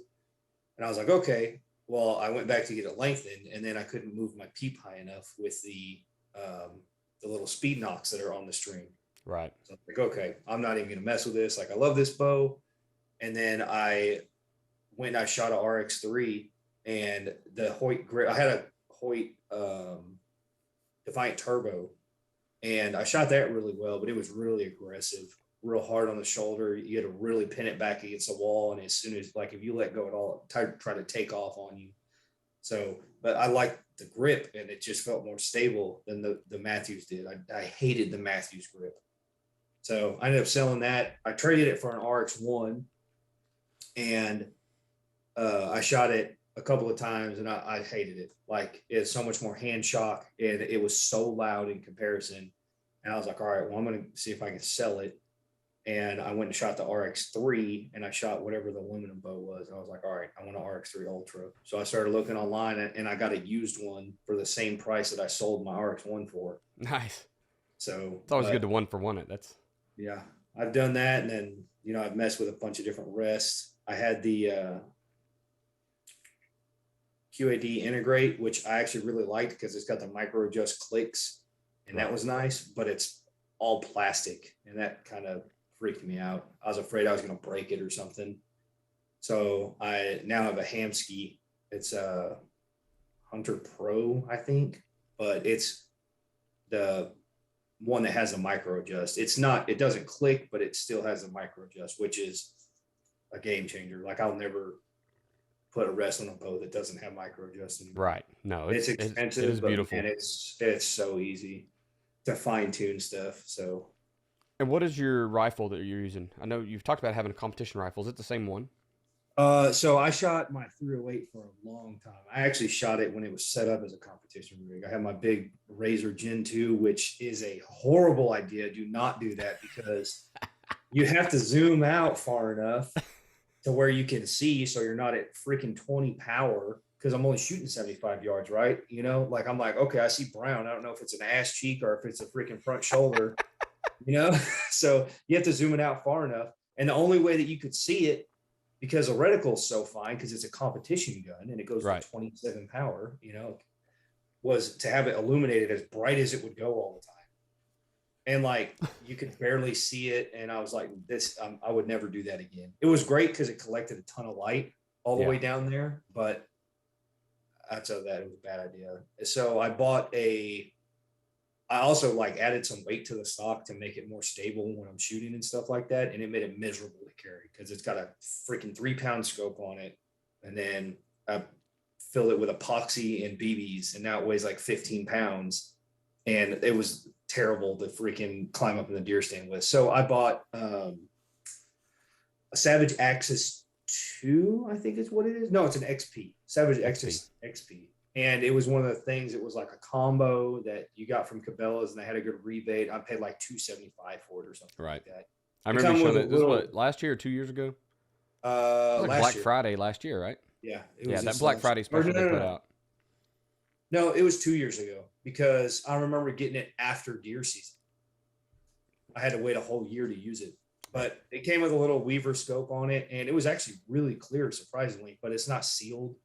[SPEAKER 2] And I was like, okay. Well, I went back to get it lengthened, and then I couldn't move my peep high enough with the little speed knocks that are on the string.
[SPEAKER 1] Right.
[SPEAKER 2] So I'm like, okay, I'm not even gonna mess with this. Like, I love this bow. And then I went and I shot a RX3 and the Hoyt grip. I had a Hoyt Defiant Turbo And I shot that really well, but it was really aggressive, real hard on the shoulder. You had to really pin it back against the wall. And as soon as, like, if you let go at all, it try to take off on you. So, but I liked the grip and it just felt more stable than the Matthews did. I hated the Matthews grip. So I ended up selling that. I traded it for an RX1 and I shot it a couple of times and I hated it. Like it's so much more hand shock and it was so loud in comparison. And I was like, all right, well, I'm going to see if I can sell it. And I went and shot the RX3 and I shot whatever the aluminum bow was. And I was like, all right, I want an RX3 Ultra. So I started looking online and I got a used one for the same price that I sold my RX1 for.
[SPEAKER 1] Nice.
[SPEAKER 2] So
[SPEAKER 1] It's always good to one for one it. That's
[SPEAKER 2] yeah, I've done that. And then, I've messed with a bunch of different rests. I had the QAD Integrate, which I actually really liked because it's got the micro adjust clicks and that was nice, but it's all plastic and that kind of freaked me out. I was afraid I was going to break it or something. So I now have a Hamsky. It's a Hunter Pro, I think, but it's the one that has a micro adjust. It doesn't click, but it still has a micro adjust, which is a game changer. Like I'll never put a rest on a bow that doesn't have micro adjust anymore.
[SPEAKER 1] right. No,
[SPEAKER 2] It's expensive,
[SPEAKER 1] it is
[SPEAKER 2] but
[SPEAKER 1] beautiful.
[SPEAKER 2] man, it's so easy to fine tune stuff. So
[SPEAKER 1] And what is your rifle that you're using? I know you've talked about having a competition rifle. Is it the same one?
[SPEAKER 2] So I shot my 308 for a long time. I actually shot it when it was set up as a competition rig. I had my big Razor Gen 2, which is a horrible idea. Do not do that because you have to zoom out far enough to where you can see so you're not at freaking 20 power because I'm only shooting 75 yards, right? Like I'm like, okay, I see brown. I don't know if it's an ass cheek or if it's a freaking front shoulder, So you have to zoom it out far enough. And the only way that you could see it, because the reticle's so fine, because it's a competition gun and it goes
[SPEAKER 1] Right.
[SPEAKER 2] to 27 power, was to have it illuminated as bright as it would go all the time. And like you could barely see it. And I was like, I would never do that again. It was great because it collected a ton of light all the way down there, but I tell that it was a bad idea. So I also like added some weight to the stock to make it more stable when I'm shooting and stuff like that. And it made it miserable to carry because it's got a freaking 3-pound scope on it. And then I filled it with epoxy and BBs and now it weighs like 15 pounds. And it was terrible to freaking climb up in the deer stand with. So I bought a Savage Axis 2, I think is what it is. No, it's an XP, Savage Axis XP. And it was one of the things, it was like a combo that you got from Cabela's and they had a good rebate. I paid like $275 for it or something like that.
[SPEAKER 1] I remember you showing it. This was what, last year or 2 years ago? It was like Black Friday last year, right?
[SPEAKER 2] Yeah.
[SPEAKER 1] That Black Friday special they put out.
[SPEAKER 2] No, it was 2 years ago because I remember getting it after deer season. I had to wait a whole year to use it. But it came with a little Weaver scope on it and it was actually really clear, surprisingly, but it's not sealed.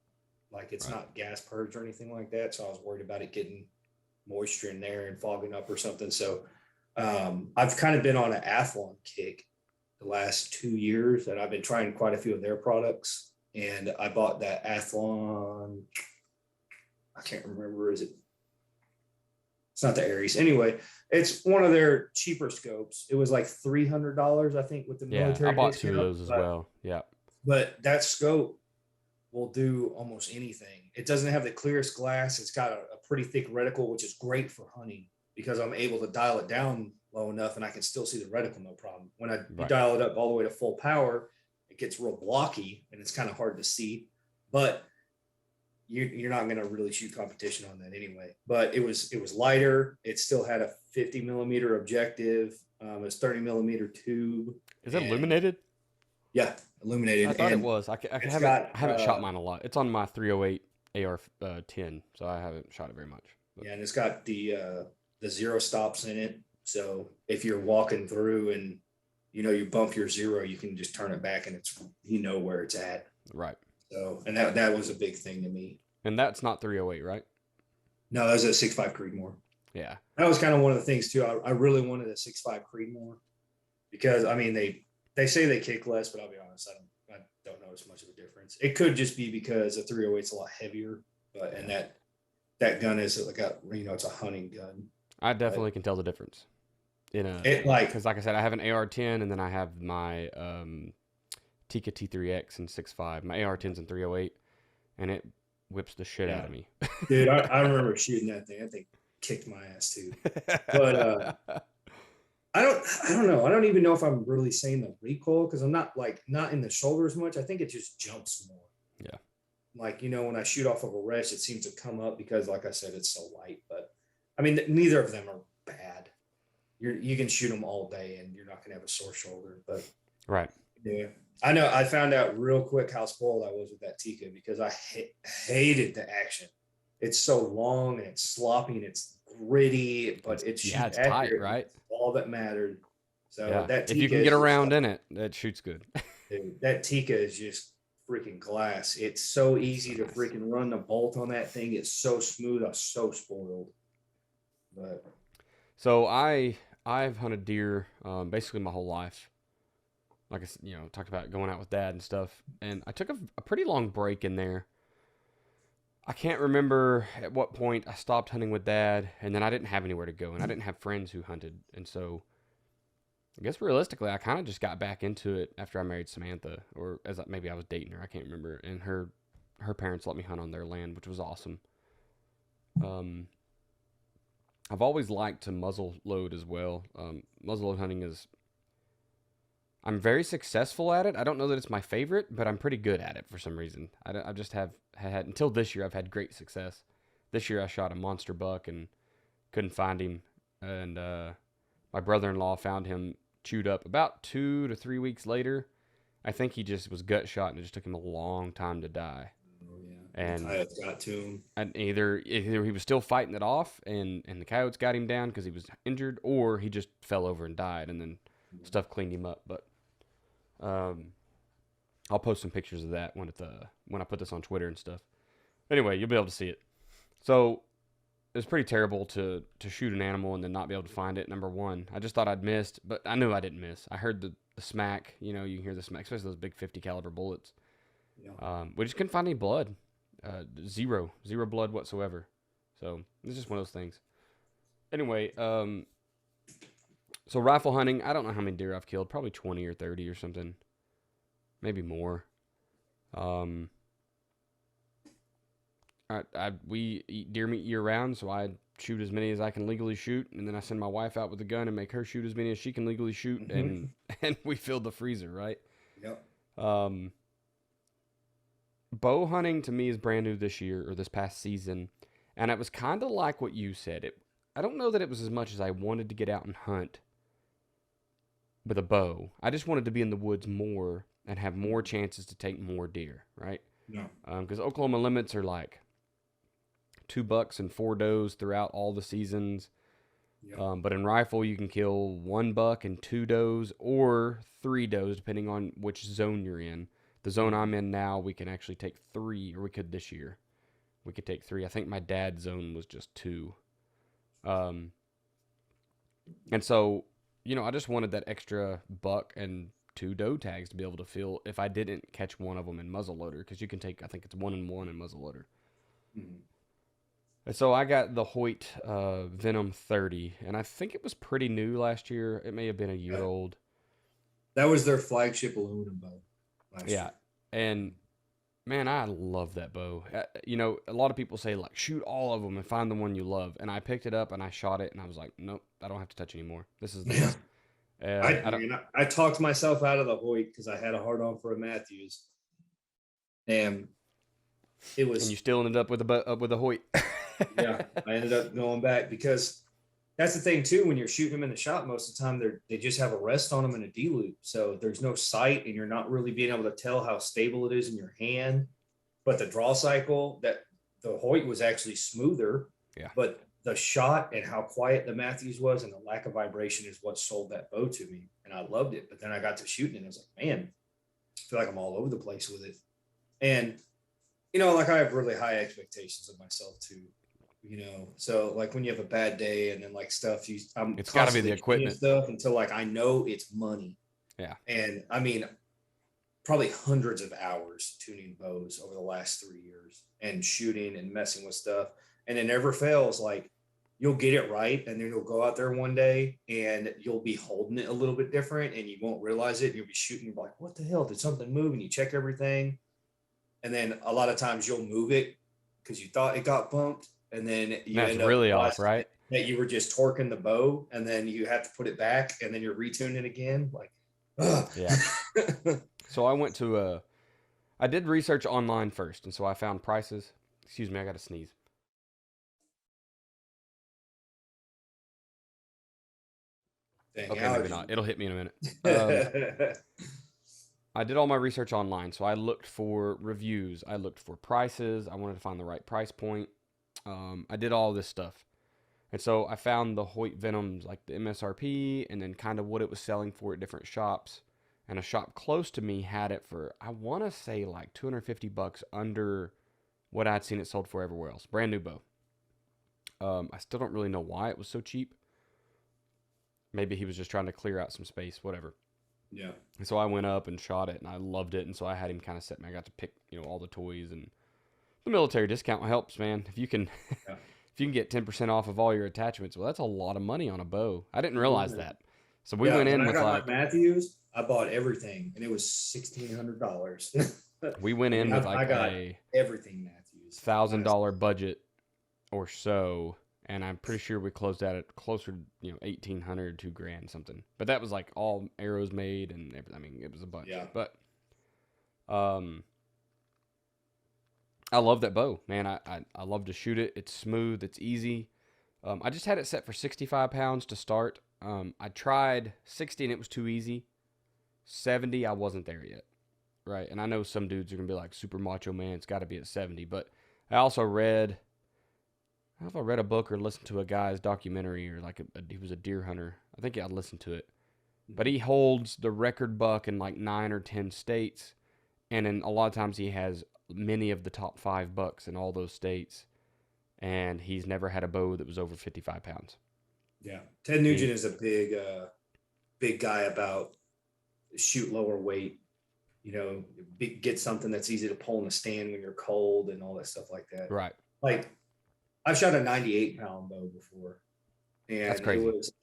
[SPEAKER 2] Like it's not gas purged or anything like that. So I was worried about it getting moisture in there and fogging up or something. So I've kind of been on an Athlon kick the last 2 years and I've been trying quite a few of their products. And I bought that Athlon. I can't remember. It's not the Aries. Anyway, it's one of their cheaper scopes. It was like $300, I think, with the military.
[SPEAKER 1] I bought two of those as well. Yeah.
[SPEAKER 2] But that scope will do almost anything. It doesn't have the clearest glass. It's got a pretty thick reticle, which is great for hunting because I'm able to dial it down low enough and I can still see the reticle no problem. When you dial it up all the way to full power, it gets real blocky and it's kind of hard to see. But you're not going to really shoot competition on that anyway. But it was lighter. It still had a 50 millimeter objective. It was 30 millimeter tube.
[SPEAKER 1] Is it illuminated?
[SPEAKER 2] Yeah, illuminated.
[SPEAKER 1] I thought it was. I haven't shot mine a lot. It's on my 308 AR-10, so I haven't shot it very much.
[SPEAKER 2] But. Yeah, and it's got the zero stops in it. So if you're walking through and you bump your zero, you can just turn it back and it's where it's at.
[SPEAKER 1] Right.
[SPEAKER 2] So and that was a big thing to me.
[SPEAKER 1] And that's not 308, right?
[SPEAKER 2] No, that was a 6.5 Creedmoor.
[SPEAKER 1] Yeah.
[SPEAKER 2] That was kind of one of the things too. I really wanted a 6.5 Creedmoor because I mean they say they kick less, but I'll be honest, I don't notice much of a difference. It could just be because the 308 is a lot heavier, but and that gun is like it's a hunting gun.
[SPEAKER 1] I
[SPEAKER 2] But
[SPEAKER 1] definitely can tell the difference in a
[SPEAKER 2] it like,
[SPEAKER 1] because like I said, I have an AR-10 and then I have my Tika T3X and 6.5. My AR-10's in 308, and it whips the shit out
[SPEAKER 2] yeah,
[SPEAKER 1] of me.
[SPEAKER 2] dude, I remember shooting that thing. That thing kicked my ass too. But I don't know. I don't even know if I'm really saying the recoil because I'm not in the shoulder as much. I think it just jumps more.
[SPEAKER 1] Yeah.
[SPEAKER 2] Like, when I shoot off of a rest, it seems to come up because, like I said, it's so light. But I mean, neither of them are bad. You can shoot them all day and you're not gonna have a sore shoulder. But
[SPEAKER 1] Right.
[SPEAKER 2] yeah, I know. I found out real quick how spoiled I was with that Tika because I hated the action. It's so long and it's sloppy and it's gritty, but it
[SPEAKER 1] Yeah,
[SPEAKER 2] shoots
[SPEAKER 1] it's tight,
[SPEAKER 2] accurate, which
[SPEAKER 1] right?
[SPEAKER 2] is all that mattered. So
[SPEAKER 1] Yeah.
[SPEAKER 2] that
[SPEAKER 1] If you
[SPEAKER 2] Tika
[SPEAKER 1] can get
[SPEAKER 2] is just
[SPEAKER 1] around
[SPEAKER 2] like,
[SPEAKER 1] in it, it shoots good.
[SPEAKER 2] dude, that Tika is just freaking glass. It's so
[SPEAKER 1] So
[SPEAKER 2] easy to
[SPEAKER 1] nice.
[SPEAKER 2] freaking run the bolt on that thing. It's so smooth. I'm so spoiled. But
[SPEAKER 1] So I've hunted deer basically my whole life. Like I talked about going out with dad and stuff, and I took a pretty long break in there. I can't remember at what point I stopped hunting with dad, and then I didn't have anywhere to go, and I didn't have friends who hunted, and so I guess realistically, I kind of just got back into it after I married Samantha, or maybe I was dating her. I can't remember, and her parents let me hunt on their land, which was awesome. Um, I've always liked to muzzle load as well. Muzzle load hunting is I'm very successful at it. I don't know that it's my favorite, but I'm pretty good at it for some reason. I just have had until this year. I've had great success. This year I shot a monster buck and couldn't find him, and my brother-in-law found him chewed up about 2 to 3 weeks later. I think he just was gut shot, and it just took him a long time to die.
[SPEAKER 2] oh yeah, the
[SPEAKER 1] And
[SPEAKER 2] coyotes got to him.
[SPEAKER 1] either he was still fighting it off, and the coyotes got him down because he was injured, or he just fell over and died, and then stuff cleaned him up. But um, I'll post some pictures of that when I put this on Twitter and stuff. Anyway, you'll be able to see it. So it was pretty terrible to shoot an animal and then not be able to find it. Number one, I just thought I'd missed, but I knew I didn't miss. I heard the smack. You can hear the smack, especially those big 50 caliber bullets.
[SPEAKER 2] Yeah.
[SPEAKER 1] We just couldn't find any blood. Zero blood whatsoever. So it's just one of those things. Anyway, so rifle hunting. I don't know how many deer I've killed. Probably 20 or 30 or something. Maybe more. Um, we eat deer meat year round, so I shoot as many as I can legally shoot, and then I send my wife out with a gun and make her shoot as many as she can legally shoot, and and we fill the freezer, right?
[SPEAKER 2] Yep.
[SPEAKER 1] Um, bow hunting to me is brand new this year or this past season, and it was kind of like what you said. I don't know that it was as much as I wanted to get out and hunt with a bow. I just wanted to be in the woods more and have more chances to take more deer, right?
[SPEAKER 2] No.
[SPEAKER 1] Because Oklahoma limits are like $2 and 4 does throughout all the seasons.
[SPEAKER 2] Yep.
[SPEAKER 1] But in rifle, you can kill 1 buck and 2 does or 3 does, depending on which zone you're in. The zone I'm in now, we can actually take 3, or we could this year. We could take 3. I think my dad's zone was just 2. And so, I just wanted that extra buck and 2 doe tags to be able to feel if I didn't catch one of them in muzzleloader, because you can take, I think it's 1 and 1 in muzzleloader.
[SPEAKER 2] Mm-hmm.
[SPEAKER 1] And so I got the Hoyt Venom 30, and I think it was pretty new last year. It may have been a year old.
[SPEAKER 2] That was their flagship aluminum bow last
[SPEAKER 1] Yeah,
[SPEAKER 2] year.
[SPEAKER 1] and man, I love that bow. A lot of people say like shoot all of them and find the one you love, and I picked it up and I shot it, and I was like, nope, I don't have to touch anymore. This is the
[SPEAKER 2] Yeah.
[SPEAKER 1] one. And I don't.
[SPEAKER 2] I talked myself out of the Hoyt because I had a hard on for a Matthews, and it
[SPEAKER 1] And you
[SPEAKER 2] was,
[SPEAKER 1] still ended up with a Hoyt.
[SPEAKER 2] yeah. I ended up going back because that's the thing too. When you're shooting them in the shop, most of the time they just have a rest on them and a D loop, so there's no sight, and you're not really being able to tell how stable it is in your hand. But the draw cycle, that the Hoyt was actually smoother.
[SPEAKER 1] Yeah.
[SPEAKER 2] But the shot and how quiet the Matthews was and the lack of vibration is what sold that bow to me, and I loved it. But then I got to shooting, and I was like, man, I feel like I'm all over the place with it. And like I have really high expectations of myself too. So like when you have a bad day and then like stuff,
[SPEAKER 1] It's got to be the equipment
[SPEAKER 2] stuff until like I know it's money.
[SPEAKER 1] Yeah.
[SPEAKER 2] And I mean, probably hundreds of hours tuning bows over the last 3 years and shooting and messing with stuff. And it never fails. Like you'll get it right, and then you'll go out there one day and you'll be holding it a little bit different, and you won't realize it. You'll be shooting, you're like, what the hell? Did something move? And you check everything, and then a lot of times you'll move it because you thought it got bumped, and then you
[SPEAKER 1] That's
[SPEAKER 2] end up
[SPEAKER 1] really off,
[SPEAKER 2] realizing
[SPEAKER 1] right?
[SPEAKER 2] that you were just torquing the bow, and then you have to put it back, and then you're retuning it again. Like, ugh.
[SPEAKER 1] Yeah. So I did research online first, and so I found prices. Excuse me, I got to sneeze.
[SPEAKER 2] Dang
[SPEAKER 1] Okay, maybe
[SPEAKER 2] allergies.
[SPEAKER 1] not. It'll hit me in a minute. Um, I did all my research online, so I looked for reviews, I looked for prices, I wanted to find the right price point. I did all this stuff. And so I found the Hoyt Venoms, like the MSRP, and then kind of what it was selling for at different shops. And a shop close to me had it for, I want to say like 250 bucks under what I'd seen it sold for everywhere else. Brand new bow. I still don't really know why it was so cheap. Maybe he was just trying to clear out some space, whatever.
[SPEAKER 2] Yeah.
[SPEAKER 1] And so I went up and shot it, and I loved it. And so I had him kind of set me. I got to pick, all the toys, and the military discount helps, man. If you can,
[SPEAKER 2] Yeah.
[SPEAKER 1] if you can get 10% off of all your attachments, well, that's a lot of money on a bow. I didn't realize
[SPEAKER 2] Yeah.
[SPEAKER 1] that. So we
[SPEAKER 2] Yeah,
[SPEAKER 1] went
[SPEAKER 2] when
[SPEAKER 1] in
[SPEAKER 2] I
[SPEAKER 1] with
[SPEAKER 2] got
[SPEAKER 1] like
[SPEAKER 2] my Matthews, I bought everything, and it was $1,600.
[SPEAKER 1] we went
[SPEAKER 2] I
[SPEAKER 1] in
[SPEAKER 2] mean,
[SPEAKER 1] with
[SPEAKER 2] I
[SPEAKER 1] like
[SPEAKER 2] got
[SPEAKER 1] a
[SPEAKER 2] everything Matthews.
[SPEAKER 1] $1,000 budget or so, and I'm pretty sure we closed out at closer to 1,800, $2,000 something. But that was like all arrows made and everything. I mean, it was a bunch.
[SPEAKER 2] Yeah.
[SPEAKER 1] But I love that bow, man. I love to shoot it. It's smooth. It's easy. I just had it set for 65 pounds to start. I tried 60 and it was too easy. 70, I wasn't there yet. Right. And I know some dudes are going to be like, super macho man, it's got to be at 70. But I also read, I don't know if I read a book or listened to a guy's documentary or like he was a deer hunter. I think I listened to it. But he holds the record buck in like 9 or 10 states. And in a lot of times he has many of the top 5 bucks in all those states. And he's never had a bow that was over 55 pounds.
[SPEAKER 2] Yeah. Ted Nugent is a big guy about shoot lower weight, get something that's easy to pull in the stand when you're cold and all that stuff like that.
[SPEAKER 1] Right.
[SPEAKER 2] Like, I've shot a 98-pound bow before, and
[SPEAKER 1] That's crazy.
[SPEAKER 2] it was,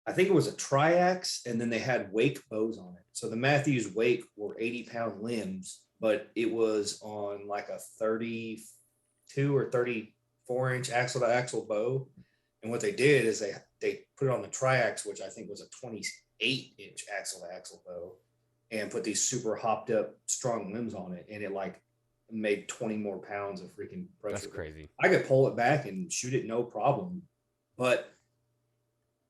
[SPEAKER 2] I think it was a triax, and then they had wake bows on it. So the Matthews wake were 80-pound limbs, but it was on like a 32 or 34-inch axle to axle bow. And what they did is they put it on the triax, which I think was a 28-inch axle to axle bow, and put these super hopped up strong limbs on it, and it like made 20 more pounds of freaking pressure.
[SPEAKER 1] That's crazy.
[SPEAKER 2] I could pull it back and shoot it no problem, but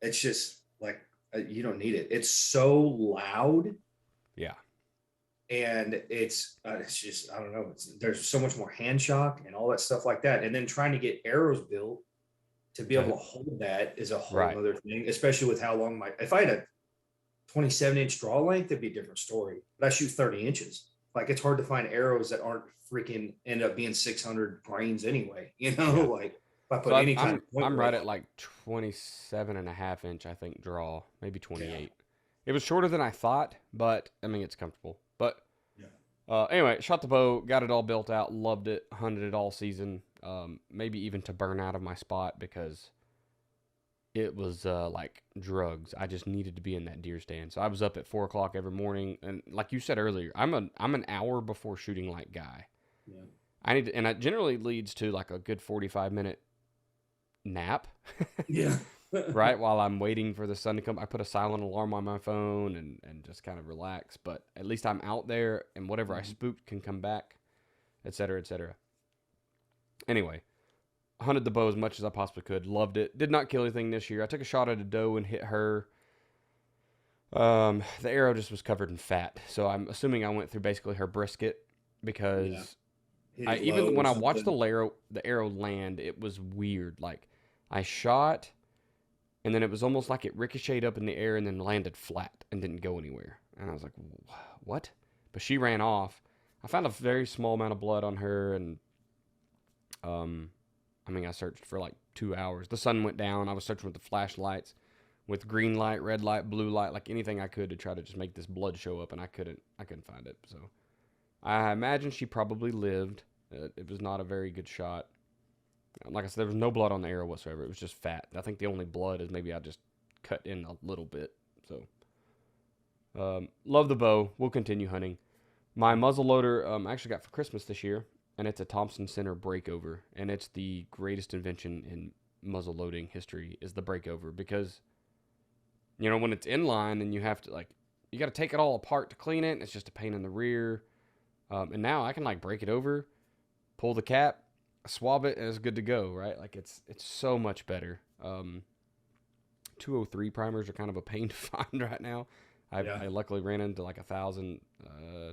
[SPEAKER 2] it's just like you don't need it. It's so loud.
[SPEAKER 1] Yeah.
[SPEAKER 2] And it's just, I don't know. There's so much more hand shock and all that stuff like that. And then trying to get arrows built to be able to hold that is a whole other thing, especially with how long if I had a 27-inch draw length, it'd be a different story. But I shoot 30 inches. Like, it's hard to find arrows that aren't freaking end up being 600 grains anyway. Like, if I put any kind of point
[SPEAKER 1] I'm right at like 27.5 inch, I think, draw, maybe 28. Yeah. It was shorter than I thought, but I mean, it's comfortable. But anyway, shot the bow, got it all built out, loved it, hunted it all season, maybe even to burn out of my spot because it was like drugs. I just needed to be in that deer stand. So I was up at 4 o'clock every morning, and like you said earlier, I'm an hour before shooting light guy. Yeah. And it generally leads to like a good 45-minute nap.
[SPEAKER 2] Yeah.
[SPEAKER 1] Right, while I'm waiting for the sun to come, I put a silent alarm on my phone and just kind of relax. But at least I'm out there, and whatever I spooked can come back, et cetera, et cetera. Anyway, hunted the bow as much as I possibly could. Loved it. Did not kill anything this year. I took a shot at a doe and hit her. The arrow just was covered in fat, so I'm assuming I went through basically her brisket because even when I watched the arrow land, it was weird. Like, I shot, and then it was almost like it ricocheted up in the air and then landed flat and didn't go anywhere. And I was like, what? But she ran off. I found a very small amount of blood on her, and I searched for like 2 hours. The sun went down. I was searching with the flashlights, with green light, red light, blue light, like anything I could to try to just make this blood show up, and I couldn't find it. So I imagine she probably lived. It was not a very good shot. Like I said, there was no blood on the arrow whatsoever. It was just fat. I think the only blood is maybe I just cut in a little bit. So, love the bow. We'll continue hunting. My muzzle loader, I actually got for Christmas this year, and it's a Thompson Center breakover, and it's the greatest invention in muzzle loading history is the breakover because, when it's inline and you have to you got to take it all apart to clean it, and it's just a pain in the rear. And now I can break it over, pull the cap, swab it, and it's good to go, right? Like it's so much better. 203 primers are kind of a pain to find right now. I luckily ran into 1,000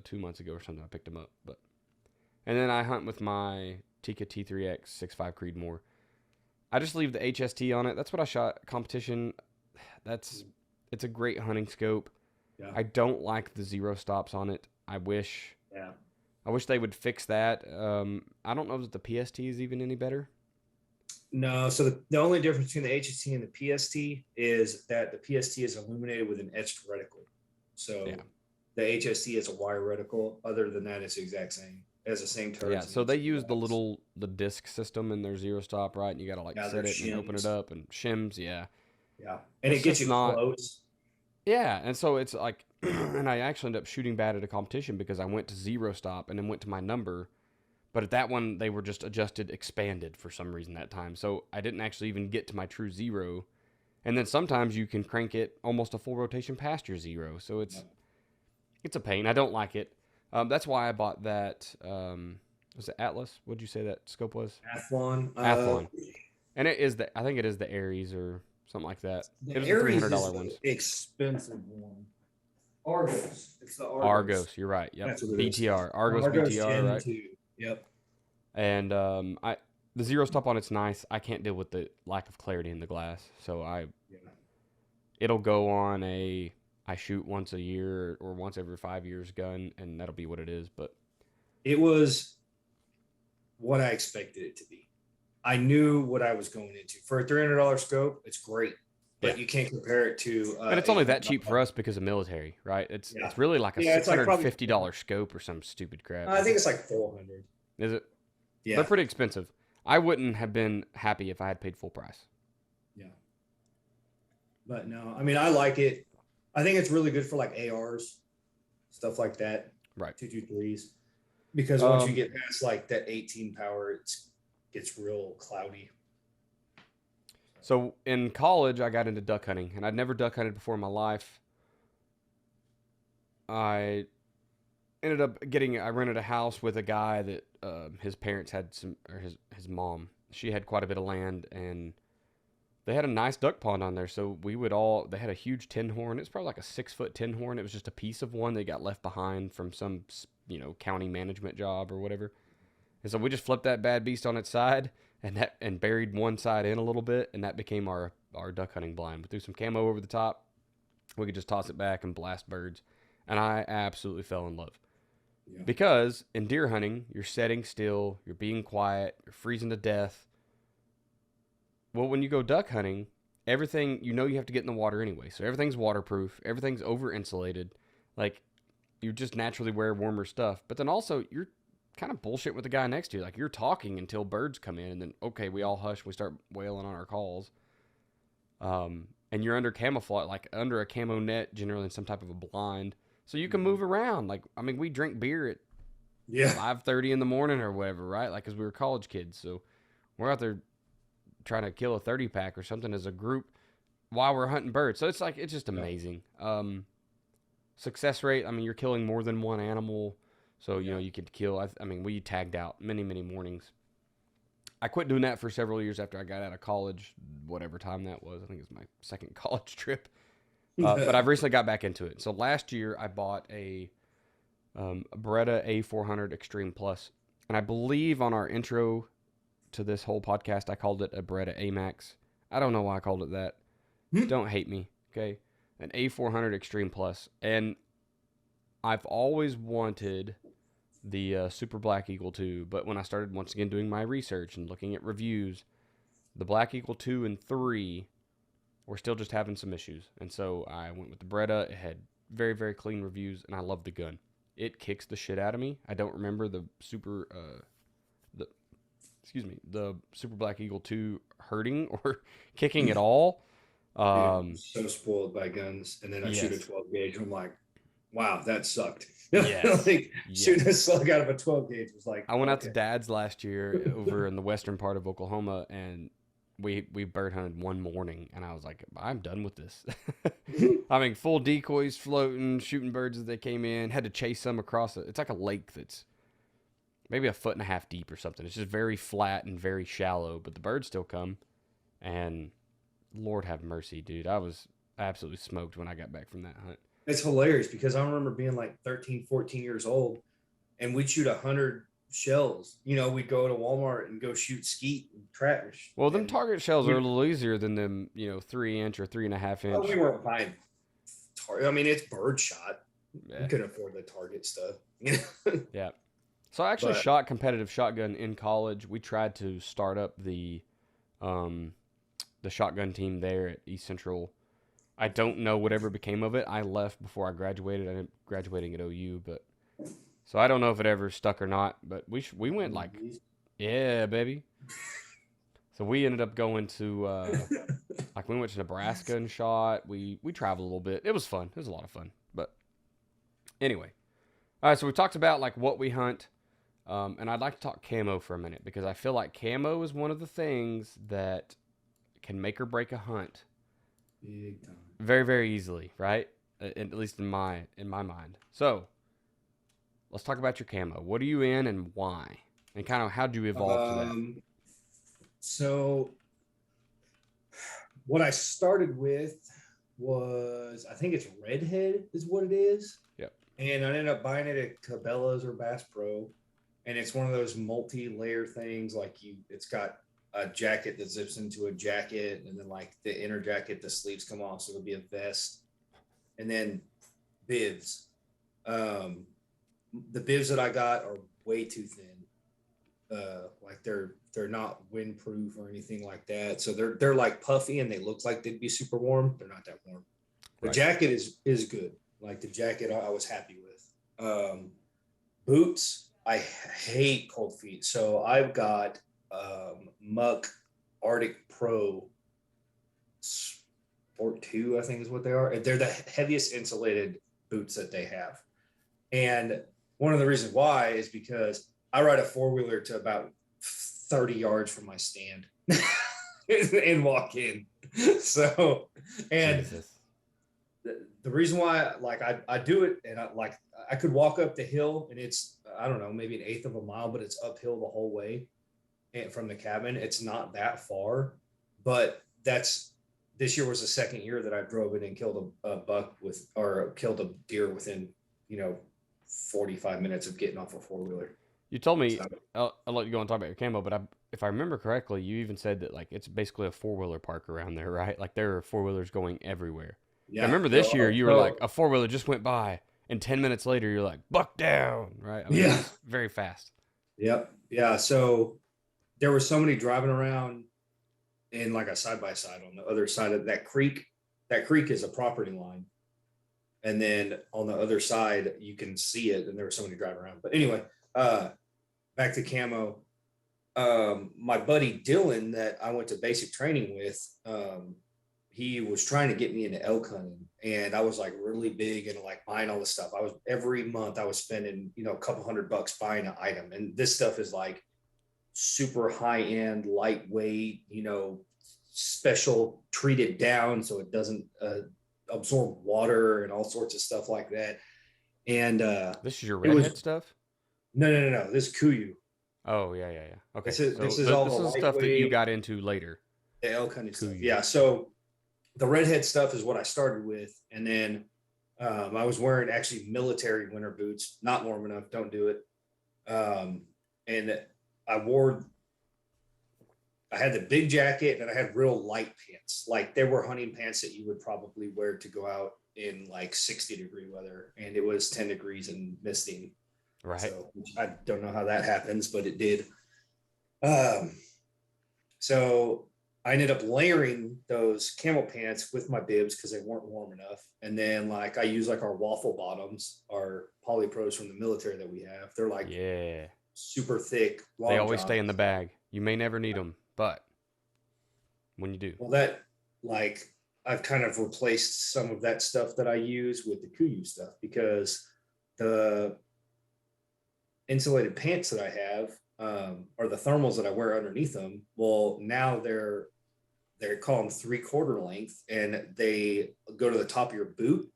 [SPEAKER 1] 2 months ago or something. I picked them up, and then I hunt with my Tika T3X 6.5 Creedmoor. I just leave the HST on it. That's what I shot competition. It's a great hunting scope.
[SPEAKER 2] Yeah.
[SPEAKER 1] I don't like the zero stops on it. I wish they would fix that. I don't know that the PST is even any better.
[SPEAKER 2] No, so the only difference between the HST and the PST is that the PST is illuminated with an etched reticle. So the HST is a wire reticle. Other than that, it's the exact same. It has the same turrets.
[SPEAKER 1] Yeah, so they use the disc system in their zero stop, right? And you got to set it and open it up and shims. Yeah,
[SPEAKER 2] and it gets you close.
[SPEAKER 1] Yeah, and so it's and I actually ended up shooting bad at a competition because I went to zero stop and then went to my number. But at that one, they were just expanded for some reason that time. So I didn't actually even get to my true zero. And then sometimes you can crank it almost a full rotation past your zero. So it's a pain. I don't like it. That's why I bought that. Was it Atlas? What'd you say that scope was?
[SPEAKER 2] Athlon.
[SPEAKER 1] Athlon. And I think it is the Aries or something like that.
[SPEAKER 2] The
[SPEAKER 1] it was
[SPEAKER 2] Aries
[SPEAKER 1] the $300
[SPEAKER 2] is
[SPEAKER 1] ones.
[SPEAKER 2] The expensive one. Argos. It's the Argos.
[SPEAKER 1] Argos, you're right. Yep. BTR. Argos BTR, right?
[SPEAKER 2] Yep.
[SPEAKER 1] And the zero stop on it's nice. I can't deal with the lack of clarity in the glass, so it'll go on I shoot once a year or once every 5 years gun, and that'll be what it is. But
[SPEAKER 2] it was what I expected it to be. I knew what I was going into. For a $300 scope, it's great, but you can't compare it to.
[SPEAKER 1] And it's only that cheap for us because of military, right? It's really like a $650 scope or some stupid crap.
[SPEAKER 2] I think it's like $400.
[SPEAKER 1] Is it?
[SPEAKER 2] Yeah,
[SPEAKER 1] they're pretty expensive. I wouldn't have been happy if I had paid full price.
[SPEAKER 2] Yeah, but no, I mean I like it. I think it's really good for ARs, stuff like that.
[SPEAKER 1] Right.
[SPEAKER 2] 223s, because once you get past that 18 power, it's real cloudy.
[SPEAKER 1] So in college, I got into duck hunting, and I'd never duck hunted before in my life. I ended up I rented a house with a guy that his parents had his mom. She had quite a bit of land, and they had a nice duck pond on there. So they had a huge tin horn. It's probably like a 6-foot tin horn. It was just a piece of one that got left behind from some, county management job or whatever. And so we just flipped that bad beast on its side and buried one side in a little bit, and that became our duck hunting blind. We threw some camo over the top. We could just toss it back and blast birds. And I absolutely fell in love. Yeah. Because in deer hunting, you're setting still, you're being quiet, you're freezing to death. Well, when you go duck hunting, everything, you have to get in the water anyway. So everything's waterproof, everything's over-insulated. You just naturally wear warmer stuff. But then also, you're kind of bullshit with the guy next to you. You're talking until birds come in, and then, okay, we all hush, we start wailing on our calls. And you're under camouflage, under a camo net, generally in some type of a blind. So you can move around. We drink beer at 5:30 in the morning or whatever, right? Because we were college kids. So we're out there trying to kill a 30-pack or something as a group while we're hunting birds. So it's just amazing. Success rate, you're killing more than one animal. So, you could kill, we tagged out many, many mornings. I quit doing that for several years after I got out of college, whatever time that was. I think it was my second college trip. But I've recently got back into it. So last year I bought a Beretta A400 Extreme Plus. And I believe on our intro to this whole podcast, I called it a Beretta A-Max. I don't know why I called it that. Don't hate me, okay? An A400 Extreme Plus. And I've always wanted the Super Black Eagle 2, but when I started once again doing my research and looking at reviews, the Black Eagle 2 and 3 were still just having some issues. And so I went with the Beretta. It had very, very clean reviews, and I love the gun. It kicks the shit out of me. I don't remember the excuse me, the Super Black Eagle 2 hurting or kicking at all.
[SPEAKER 2] Dude, I'm
[SPEAKER 1] Um,
[SPEAKER 2] so spoiled by guns. And then I shoot a
[SPEAKER 1] yes,
[SPEAKER 2] 12 gauge. I'm like, wow, that sucked.
[SPEAKER 1] yes,
[SPEAKER 2] Like shooting a
[SPEAKER 1] yes.
[SPEAKER 2] slug out of a 12 gauge was like,
[SPEAKER 1] I went out to
[SPEAKER 2] okay.
[SPEAKER 1] Dad's last year over in the western part of Oklahoma, and we bird hunted one morning, and I was like, I'm done with this. I mean, full decoys floating, shooting birds as they came in. Had to chase some across it. It's like a lake that's maybe a foot and a half deep or something. It's just very flat and very shallow, but the birds still come. And Lord have mercy, dude. I was absolutely smoked when I got back from that hunt.
[SPEAKER 2] It's hilarious because I remember being like 13, 14 years old and we'd shoot 100 shells. You know, we'd go to Walmart and go shoot skeet and trash.
[SPEAKER 1] Well, them
[SPEAKER 2] And
[SPEAKER 1] target shells are a
[SPEAKER 2] we,
[SPEAKER 1] little easier than them, 3 inch or 3.5
[SPEAKER 2] we
[SPEAKER 1] inch.
[SPEAKER 2] weren't buying I mean, it's bird shot. We
[SPEAKER 1] Yeah.
[SPEAKER 2] couldn't afford the target stuff, you know.
[SPEAKER 1] Yeah. So I actually
[SPEAKER 2] But
[SPEAKER 1] shot competitive shotgun in college. We tried to start up um, the shotgun team there at East Central. I don't know whatever became of it. I left before I graduated. I ended up graduating at OU, but so I don't know if it ever stuck or not. But we went like, yeah, baby. So we ended up going to like we went to Nebraska and shot. We traveled a little bit. It was fun. It was a lot of fun. But anyway, all right. So we talked about like what we hunt, and I'd like to talk camo for a minute because I feel like camo is one of the things that can make or break a hunt
[SPEAKER 2] big time.
[SPEAKER 1] very very easily, right? At least in my mind. So let's talk about your camo. What are you in and why? And kind of how'd you evolve to that?
[SPEAKER 2] So what I started with was I think it's Redhead is what it is.
[SPEAKER 1] Yep.
[SPEAKER 2] And I ended up buying it at Cabela's or Bass Pro. And it's one of those multi-layer things, like it's got a jacket that zips into a jacket, and then like the inner jacket, the sleeves come off, so it'll be a vest, and then bibs. The bibs that I got are way too thin. Like they're not windproof or anything like that. So they're like puffy and they look like they'd be super warm. They're not that warm. The
[SPEAKER 1] Right.
[SPEAKER 2] jacket is good. Like the jacket I was happy with. Boots, I hate cold feet. So I've got Muck Arctic Pro Sport 2, I think is what they are. They're the heaviest insulated boots that they have. And one of the reasons why is because I ride a four-wheeler to about 30 yards from my stand and walk in. So, and
[SPEAKER 1] Jesus.
[SPEAKER 2] the reason why like I do it and I could walk up the hill and it's I don't know maybe an eighth of a mile, but it's uphill the whole way and from the cabin. It's not that far, but this year was the second year that I drove it and killed a buck or killed a deer within 45 minutes of getting off a four-wheeler.
[SPEAKER 1] You told me
[SPEAKER 2] So,
[SPEAKER 1] I'll let you go and talk about your camo, but if I remember correctly, you even said that like it's basically a four-wheeler park around there, right? Like there are four-wheelers going everywhere. I
[SPEAKER 2] yeah.
[SPEAKER 1] remember this year you were like a four-wheeler just went by, and 10 minutes later you're like buck down, right? I mean,
[SPEAKER 2] Yeah.
[SPEAKER 1] it was very fast.
[SPEAKER 2] Yep. Yeah. So there were somebody driving around in like a side by side on the other side of that creek. That creek is a property line. And then on the other side, you can see it. And there was somebody driving around. But anyway, back to camo. My buddy Dylan that I went to basic training with, he was trying to get me into elk hunting. And I was like really big into like buying all this stuff. Every month I was spending, a couple $100 buying an item. And this stuff is like super high end, lightweight, special treated down so it doesn't absorb water and all sorts of stuff like that. And
[SPEAKER 1] This is your
[SPEAKER 2] it was
[SPEAKER 1] redhead stuff?
[SPEAKER 2] no. This Kuyu.
[SPEAKER 1] Oh yeah. Okay,
[SPEAKER 2] This is
[SPEAKER 1] so
[SPEAKER 2] this is all
[SPEAKER 1] this
[SPEAKER 2] the
[SPEAKER 1] is stuff that you
[SPEAKER 2] lightweight,
[SPEAKER 1] got into later.
[SPEAKER 2] the elk hunting stuff.
[SPEAKER 1] Kuyu.
[SPEAKER 2] Yeah. So the redhead stuff is what I started with, and then I was wearing actually military winter boots. Not warm enough. Don't do it. And I had the big jacket and I had real light pants. Like they were hunting pants that you would probably wear to go out in like 60-degree weather. And it was 10 degrees and misting.
[SPEAKER 1] Right.
[SPEAKER 2] So I don't know how that happens, but it did. So I ended up layering those camel pants with my bibs because they weren't warm enough. And then like I use like our waffle bottoms, our polypros from the military that we have. They're like
[SPEAKER 1] Yeah.
[SPEAKER 2] super thick
[SPEAKER 1] They
[SPEAKER 2] long
[SPEAKER 1] always stay in
[SPEAKER 2] johns.
[SPEAKER 1] the bag. You may never need them, but when you do.
[SPEAKER 2] Well, that like I've kind of replaced some of that stuff that I use with the Kuiu stuff because the insulated pants that I have or the thermals that I wear underneath them. Well, now they're called 3/4 length, and they go to the top of your boot,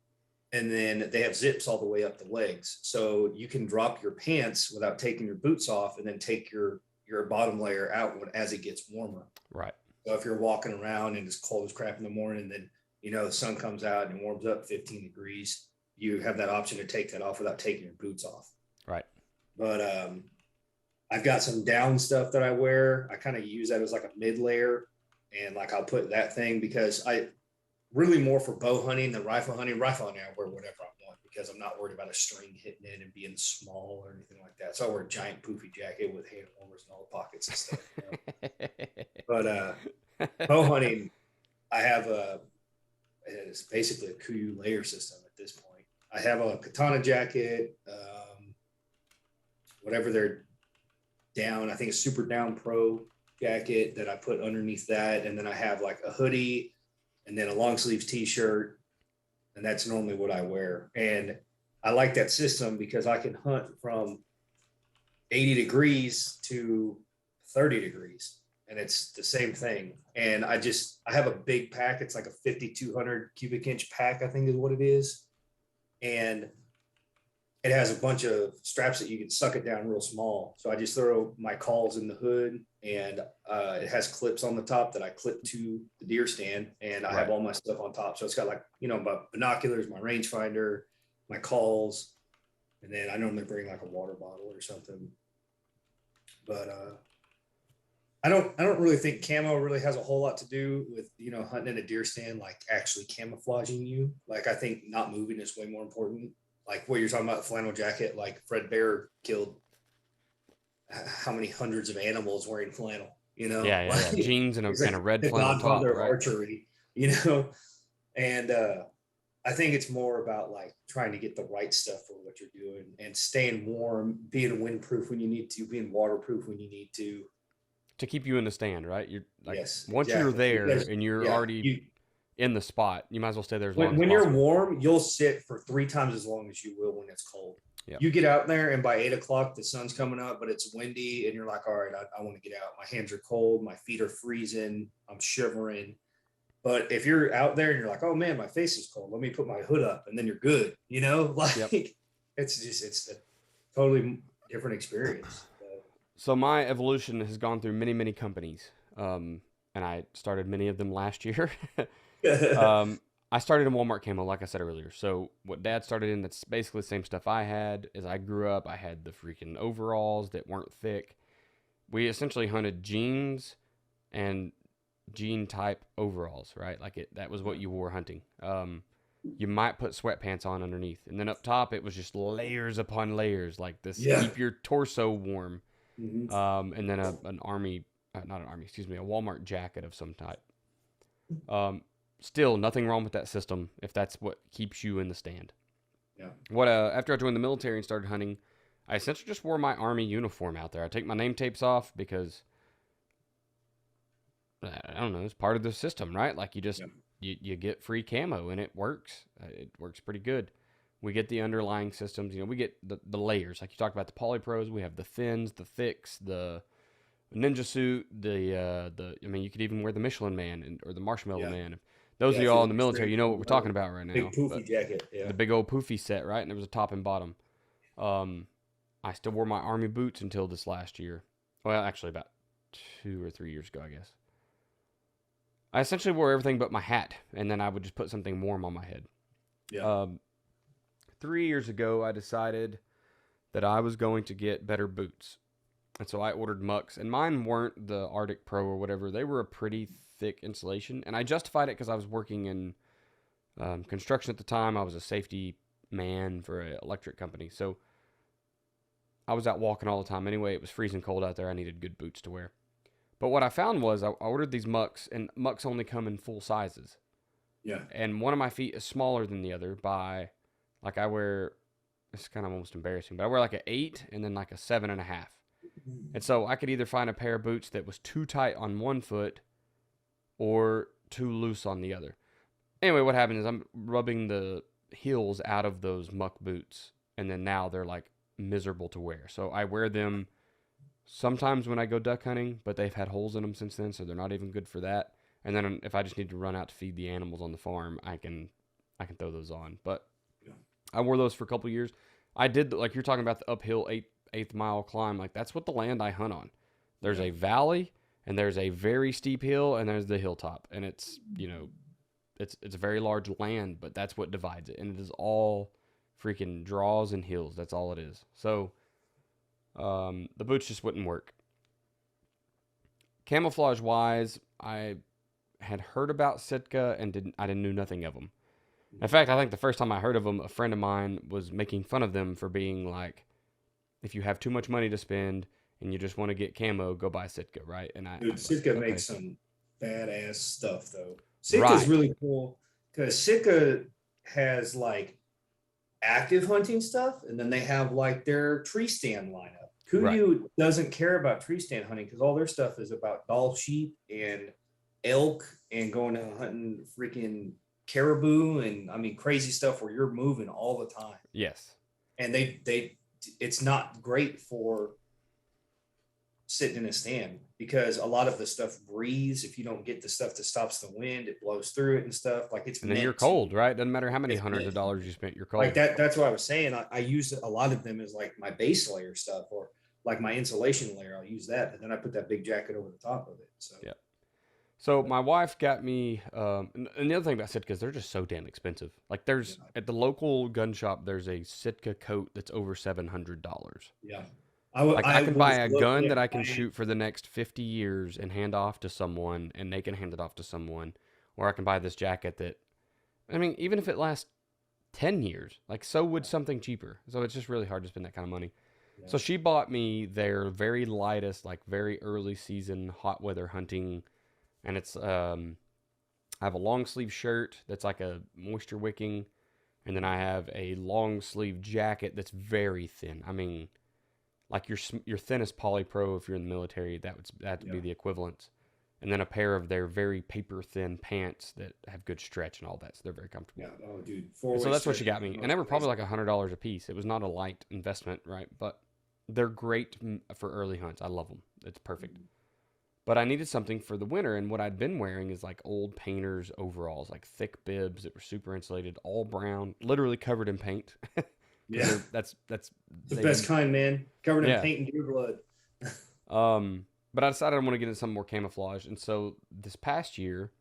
[SPEAKER 2] and then they have zips all the way up the legs, so you can drop your pants without taking your boots off, and then take your bottom layer out as it gets warmer.
[SPEAKER 1] Right.
[SPEAKER 2] So if you're walking around and it's cold as crap in the morning, then the sun comes out and it warms up 15 degrees. You have that option to take that off without taking your boots off.
[SPEAKER 1] Right.
[SPEAKER 2] But I've got some down stuff that I wear. I kind of use that as like a mid layer, and like I'll put that thing because I really more for bow hunting than rifle hunting. Rifle hunting, I wear whatever I want because I'm not worried about a string hitting it and being small or anything like that. So I wear a giant poofy jacket with hand warmers in all the pockets and stuff. But bow hunting, I have it's basically a Kuiu layer system at this point. I have a katana jacket, whatever they're down. I think a super down pro jacket that I put underneath that. And then I have like a hoodie and then a long sleeves t-shirt. And that's normally what I wear. And I like that system because I can hunt from 80 degrees to 30 degrees. And it's the same thing. And I have a big pack. It's like a 5,200 cubic inch pack, I think is what it is. And it has a bunch of straps that you can suck it down real small. So I just throw my calls in the hood, and it has clips on the top that I clip to the deer stand, and I have all my stuff on top. So it's got like, my binoculars, my rangefinder, my calls, and then I normally bring like a water bottle or something. But I don't really think camo really has a whole lot to do with, hunting in a deer stand, like actually camouflaging you. Like I think not moving is way more important. Like what you're talking about, flannel jacket, like Fred Bear killed how many hundreds of animals wearing flannel,
[SPEAKER 1] Yeah.
[SPEAKER 2] Like,
[SPEAKER 1] Jeans and
[SPEAKER 2] like
[SPEAKER 1] a red
[SPEAKER 2] the
[SPEAKER 1] flannel top,
[SPEAKER 2] godfather of
[SPEAKER 1] right?
[SPEAKER 2] archery, and I think it's more about like trying to get the right stuff for what you're doing and staying warm, being windproof when you need to, being waterproof when you need
[SPEAKER 1] To keep you in the stand, right? You're like,
[SPEAKER 2] yes,
[SPEAKER 1] once you're
[SPEAKER 2] exactly.
[SPEAKER 1] there
[SPEAKER 2] Because,
[SPEAKER 1] and you're
[SPEAKER 2] yeah,
[SPEAKER 1] already in the spot, you might as well stay there as long as
[SPEAKER 2] when you're
[SPEAKER 1] possible.
[SPEAKER 2] warm, you'll sit for 3 times as long as you will when it's cold.
[SPEAKER 1] Yep.
[SPEAKER 2] You get out there and by 8 o'clock, the sun's coming up, but it's windy and you're like, all right, I want to get out. My hands are cold. My feet are freezing. I'm shivering. But if you're out there and you're like, oh man, my face is cold, let me put my hood up, and then you're good. Like
[SPEAKER 1] Yep.
[SPEAKER 2] it's a totally different experience.
[SPEAKER 1] So my evolution has gone through many, many companies. And I started many of them last year. I started in Walmart camo, like I said earlier. So what Dad started in, that's basically the same stuff I had. As I grew up, I had the freaking overalls that weren't thick. We essentially hunted jeans and jean type overalls, right? Like that was what you wore hunting. You might put sweatpants on underneath, and then up top it was just layers upon layers, like this keep your torso warm.
[SPEAKER 2] Mm-hmm.
[SPEAKER 1] And then not an army, a Walmart jacket of some type. Still nothing wrong with that system if that's what keeps you in the stand.
[SPEAKER 2] Yeah.
[SPEAKER 1] After I joined the military and started hunting, I essentially just wore my army uniform out there. I take my name tapes off because I don't know, it's part of the system, right? Like you get free camo and it works. It works pretty good. We get the underlying systems, we get the layers. Like you talked about the polypros, we have the thins, the thicks, the ninja suit, you could even wear the Michelin Man or the Marshmallow Man. Those of you all in the military, you know what we're talking about right now.
[SPEAKER 2] Big poofy jacket,
[SPEAKER 1] the big old poofy set, right? And there was a top and bottom. I still wore my army boots until this last year. Well, actually about 2 or 3 years ago, I guess. I essentially wore everything but my hat, and then I would just put something warm on my head.
[SPEAKER 2] Yeah.
[SPEAKER 1] 3 years ago, I decided that I was going to get better boots. And so I ordered Mucks, and mine weren't the Arctic Pro or whatever. They were a pretty thick insulation, and I justified it because I was working in construction at the time. I was a safety man for an electric company, so I was out walking all the time. Anyway, it was freezing cold out there. I needed good boots to wear. But what I found was I ordered these Mucks, and Mucks only come in full sizes.
[SPEAKER 2] Yeah.
[SPEAKER 1] And one of my feet is smaller than the other by, like I wear, it's kind of almost embarrassing, but I wear like an 8 and then like a 7.5. And so I could either find a pair of boots that was too tight on one foot or too loose on the other. Anyway, what happened is I'm rubbing the heels out of those muck boots, and then now they're like miserable to wear. So I wear them sometimes when I go duck hunting, but they've had holes in them since then, so they're not even good for that. And then if I just need to run out to feed the animals on the farm, I can throw those on. But
[SPEAKER 2] Yeah.
[SPEAKER 1] I wore those for a couple years. I did, like you're talking about, the uphill eighth mile climb. Like that's what the land I hunt on. There's
[SPEAKER 2] Yeah.
[SPEAKER 1] a valley, and there's a very steep hill, and there's the hilltop, and it's it's a very large land, but that's what divides it, and it is all freaking draws and hills. That's all it is. So the boots just wouldn't work. Camouflage wise, I had heard about Sitka and I didn't knew nothing of them. In fact, I think the first time I heard of them, a friend of mine was making fun of them for being like, if you have too much money to spend and you just want to get camo, go buy Sitka, right? And I
[SPEAKER 2] Dude,
[SPEAKER 1] was like,
[SPEAKER 2] Sitka
[SPEAKER 1] okay,
[SPEAKER 2] makes some badass stuff though. Sitka's
[SPEAKER 1] right,
[SPEAKER 2] really cool because Sitka has like active hunting stuff, and then they have like their tree stand lineup.
[SPEAKER 1] right,
[SPEAKER 2] Kuyu doesn't care about tree stand hunting because all their stuff is about Dall sheep and elk and going to hunting freaking caribou and I mean crazy stuff where you're moving all the time.
[SPEAKER 1] yes,
[SPEAKER 2] And they it's not great for sitting in a stand because a lot of the stuff breathes. If you don't get the stuff that stops the wind, it blows through it and stuff. Like it's
[SPEAKER 1] and then you're
[SPEAKER 2] meant to.
[SPEAKER 1] cold, right? Doesn't matter how many
[SPEAKER 2] It's
[SPEAKER 1] hundreds
[SPEAKER 2] meant
[SPEAKER 1] of
[SPEAKER 2] to.
[SPEAKER 1] dollars you spent, you're
[SPEAKER 2] Like
[SPEAKER 1] cold.
[SPEAKER 2] that's what I was saying. I use a lot of them as like my base layer stuff or like my insulation layer. I'll use that, and then I put that big jacket over the top of it. So
[SPEAKER 1] Yeah. So my wife got me, and the other thing about Sitkas, they're just so damn expensive. Like there's
[SPEAKER 2] yeah,
[SPEAKER 1] at the local gun shop, there's a Sitka coat that's over $700.
[SPEAKER 2] yeah.
[SPEAKER 1] Like I
[SPEAKER 2] I
[SPEAKER 1] can buy
[SPEAKER 2] was
[SPEAKER 1] a
[SPEAKER 2] looking
[SPEAKER 1] gun
[SPEAKER 2] at
[SPEAKER 1] that I can
[SPEAKER 2] buying.
[SPEAKER 1] shoot for the next 50 years and hand off to someone, and they can hand it off to someone, or I can buy this jacket that, I mean, even if it lasts 10 years, like so would something cheaper. So it's just really hard to spend that kind of money.
[SPEAKER 2] Yeah,
[SPEAKER 1] So she bought me their very lightest, like very early season hot weather hunting, and it's I have a long sleeve shirt that's like a moisture wicking, and then I have a long sleeve jacket that's very thin. I mean, like your thinnest polypro if you're in the military, that would
[SPEAKER 2] yeah,
[SPEAKER 1] be the equivalent. And then a pair of their very paper thin pants that have good stretch and all that, so they're very comfortable.
[SPEAKER 2] yeah. Oh, dude,
[SPEAKER 1] And so
[SPEAKER 2] four-way
[SPEAKER 1] that's what she
[SPEAKER 2] stretch
[SPEAKER 1] got
[SPEAKER 2] is
[SPEAKER 1] me,
[SPEAKER 2] the
[SPEAKER 1] and they
[SPEAKER 2] most
[SPEAKER 1] were probably
[SPEAKER 2] amazing.
[SPEAKER 1] like $100 a piece. It was not a light investment, right? But they're great for early hunts. I love them. It's perfect. But I needed something for the winter, and what I'd been wearing is like old painters overalls, like thick bibs that were super insulated, all brown, literally covered in paint. Because
[SPEAKER 2] Yeah,
[SPEAKER 1] that's
[SPEAKER 2] the
[SPEAKER 1] they
[SPEAKER 2] best kind, man. Covered in
[SPEAKER 1] yeah.
[SPEAKER 2] paint and deer blood.
[SPEAKER 1] But I decided I want to get into something more camouflage, and so this past year,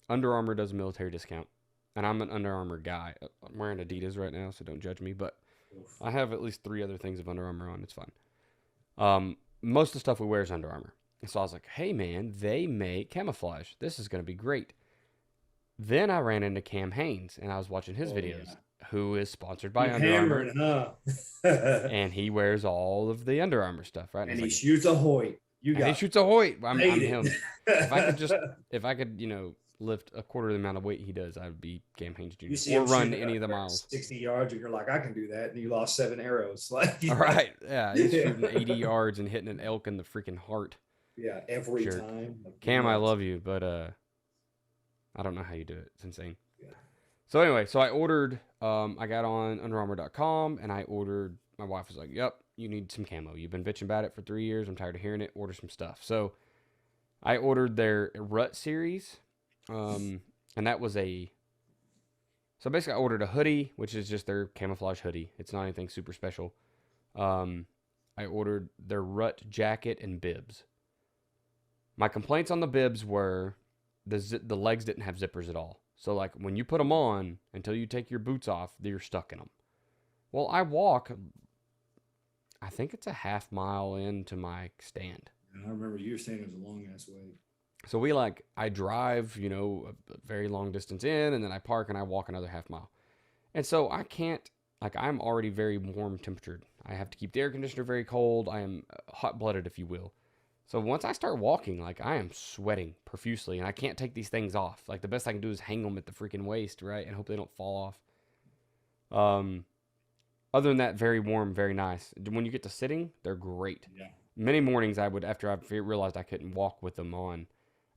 [SPEAKER 1] Under Armour does a military discount, and I'm an Under Armour guy. I'm wearing Adidas right now, so don't judge me. But
[SPEAKER 2] Oof.
[SPEAKER 1] I have at least 3 other things of Under Armour on. It's fine. Most of the stuff we wear is Under Armour. And so I was like, hey man, they make camouflage. This is going to be great. Then I ran into Cam Haines and I was watching his
[SPEAKER 2] Oh
[SPEAKER 1] videos,
[SPEAKER 2] yeah,
[SPEAKER 1] who is sponsored by
[SPEAKER 2] you
[SPEAKER 1] Under Armour,
[SPEAKER 2] hammering, huh?
[SPEAKER 1] and he wears all of the Under Armour stuff, right? And
[SPEAKER 2] And
[SPEAKER 1] it's
[SPEAKER 2] he
[SPEAKER 1] like,
[SPEAKER 2] shoots a Hoyt. You
[SPEAKER 1] and he
[SPEAKER 2] got
[SPEAKER 1] shoots a Hoyt. I'm
[SPEAKER 2] paid
[SPEAKER 1] him. If I could just,
[SPEAKER 2] it.
[SPEAKER 1] if I could, lift a quarter of the amount of weight he does, I would be Cam Haines
[SPEAKER 2] You
[SPEAKER 1] Jr.
[SPEAKER 2] see
[SPEAKER 1] or
[SPEAKER 2] him
[SPEAKER 1] run
[SPEAKER 2] shooting
[SPEAKER 1] any of the miles.
[SPEAKER 2] 60 yards, and you're like, I can do that. And you lost 7 arrows. Like,
[SPEAKER 1] All right, yeah, he's
[SPEAKER 2] yeah.
[SPEAKER 1] shooting 80 yards and hitting an elk in the freaking heart.
[SPEAKER 2] Yeah, every
[SPEAKER 1] Jerk.
[SPEAKER 2] time. Like,
[SPEAKER 1] Cam, I
[SPEAKER 2] nuts.
[SPEAKER 1] love you, but I don't know how you do it. It's insane.
[SPEAKER 2] Yeah.
[SPEAKER 1] So anyway, so I ordered. I got on UnderArmour.com and I ordered. My wife was like, "Yep, you need some camo. You've been bitching about it for 3 years. I'm tired of hearing it. Order some stuff." So I ordered their Rut series, and that was a. So basically, I ordered a hoodie, which is just their camouflage hoodie. It's not anything super special. I ordered their Rut jacket and bibs. My complaints on the bibs were the legs didn't have zippers at all. So like when you put them on until you take your boots off, you're stuck in them. Well, I walk. I think it's a half mile into my stand.
[SPEAKER 2] And I remember you were saying it was a long ass wait.
[SPEAKER 1] So I drive, a very long distance in, and then I park and I walk another half mile. And so I can't, like, I'm already very warm temperatured. I have to keep the air conditioner very cold. I am hot blooded, if you will. So once I start walking, like, I am sweating profusely, and I can't take these things off. Like, the best I can do is hang them at the freaking waist, right? And hope they don't fall off. Other than that, very warm, very nice. When you get to sitting, they're great.
[SPEAKER 2] Yeah.
[SPEAKER 1] many mornings I would, after I realized I couldn't walk with them on,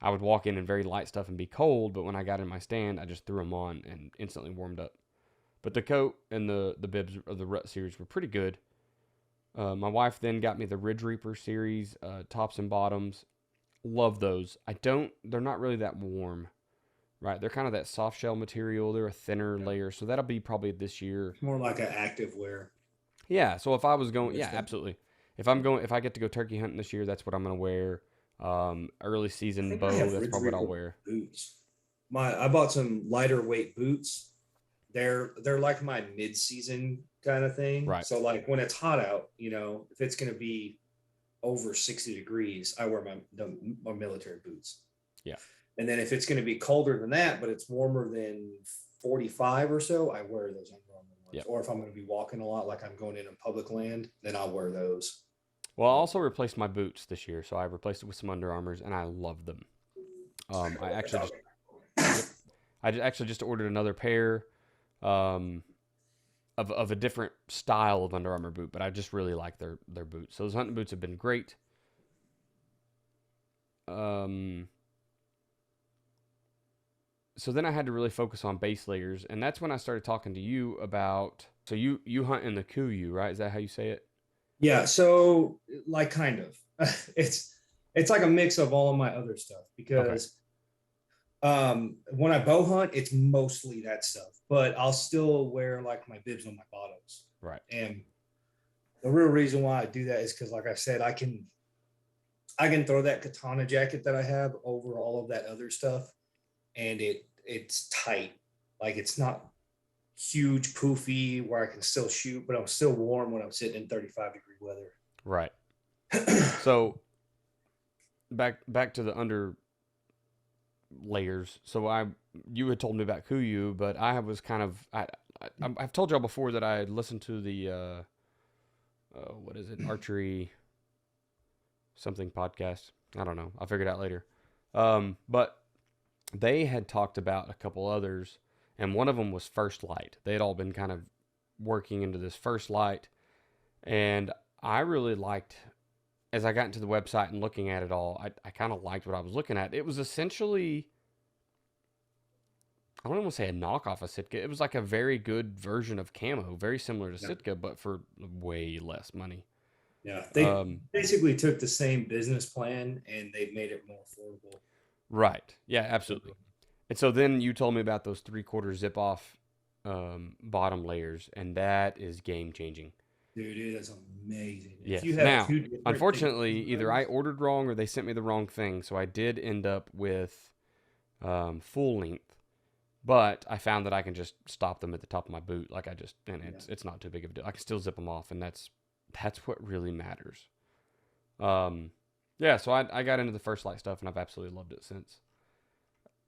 [SPEAKER 1] I would walk in very light stuff and be cold, but when I got in my stand, I just threw them on and instantly warmed up. But the coat and the bibs of the Rut series were pretty good. My wife then got me the Ridge Reaper series, tops and bottoms. Love those. They're not really that warm, right? They're kind of that soft shell material. They're a thinner
[SPEAKER 2] Yeah.
[SPEAKER 1] layer. So that'll be probably this year.
[SPEAKER 2] It's more like an active wear.
[SPEAKER 1] Yeah. So if I was going, yeah,
[SPEAKER 2] Understand.
[SPEAKER 1] absolutely.
[SPEAKER 2] Yeah.
[SPEAKER 1] If I get to go turkey hunting this year, that's what I'm going to wear. Early
[SPEAKER 2] I
[SPEAKER 1] season
[SPEAKER 2] think I
[SPEAKER 1] bow,
[SPEAKER 2] have
[SPEAKER 1] that's
[SPEAKER 2] Ridge
[SPEAKER 1] probably what I'll
[SPEAKER 2] Reaper
[SPEAKER 1] wear.
[SPEAKER 2] boots. I bought some lighter weight boots. They're like my mid season kind of thing.
[SPEAKER 1] Right.
[SPEAKER 2] So like when it's hot out, if it's gonna be over 60 degrees, I wear my military boots.
[SPEAKER 1] Yeah.
[SPEAKER 2] And then if it's gonna be colder than that, but it's warmer than 45 or so, I wear those Under Armour ones.
[SPEAKER 1] Yeah.
[SPEAKER 2] Or if I'm gonna be walking a lot, like I'm going in public land, then I'll wear those.
[SPEAKER 1] Well, I also replaced my boots this year, so I replaced it with some Under Armours, and I love them. I actually just, yep, actually just ordered another pair, um, of a different style of Under Armour boot, but I just really like their boots. So those hunting boots have been great. Um, so then I had to really focus on base layers, and that's when I started talking to you about. So you hunt in the Kuyu, right? Is that how you say it?
[SPEAKER 2] Yeah, so like kind of. It's like a mix of all of my other stuff
[SPEAKER 1] Okay.
[SPEAKER 2] because when I bow hunt, it's mostly that stuff, but I'll still wear like my bibs on my bottoms.
[SPEAKER 1] Right.
[SPEAKER 2] And the real reason why I do that is because, like I said, I can throw that katana jacket that I have over all of that other stuff, and it's tight. Like it's not huge, poofy, where I can still shoot, but I'm still warm when I'm sitting in 35-degree weather.
[SPEAKER 1] Right. So back to the under layers. So you had told me about Kuyu, but I was kind of I've told y'all before that I listened to the what is it, archery something podcast. I don't know. I'll figure it out later. But they had talked about a couple others, and one of them was First Light. They had all been kind of working into this First Light, and I really liked. As I got into the website and looking at it all, I kind of liked what I was looking at. It was essentially, I don't even want to say a knockoff of Sitka. It was like a very good version of camo, very similar to
[SPEAKER 2] Yeah.
[SPEAKER 1] Sitka, but for way less money.
[SPEAKER 2] Yeah, they basically took the same business plan and they made it more affordable.
[SPEAKER 1] Right. Yeah, absolutely. And so then you told me about those 3/4 zip off bottom layers, and that is game changing.
[SPEAKER 2] Dude, it is amazing. If
[SPEAKER 1] Yes.
[SPEAKER 2] you have
[SPEAKER 1] Now,
[SPEAKER 2] two different
[SPEAKER 1] unfortunately,
[SPEAKER 2] things,
[SPEAKER 1] either I ordered wrong or they sent me the wrong thing, so I did end up with full length. But I found that I can just stop them at the top of my boot, like and it's not too big of a deal. I can still zip them off, and that's what really matters. Yeah. So I got into the First Light stuff, and I've absolutely loved it since.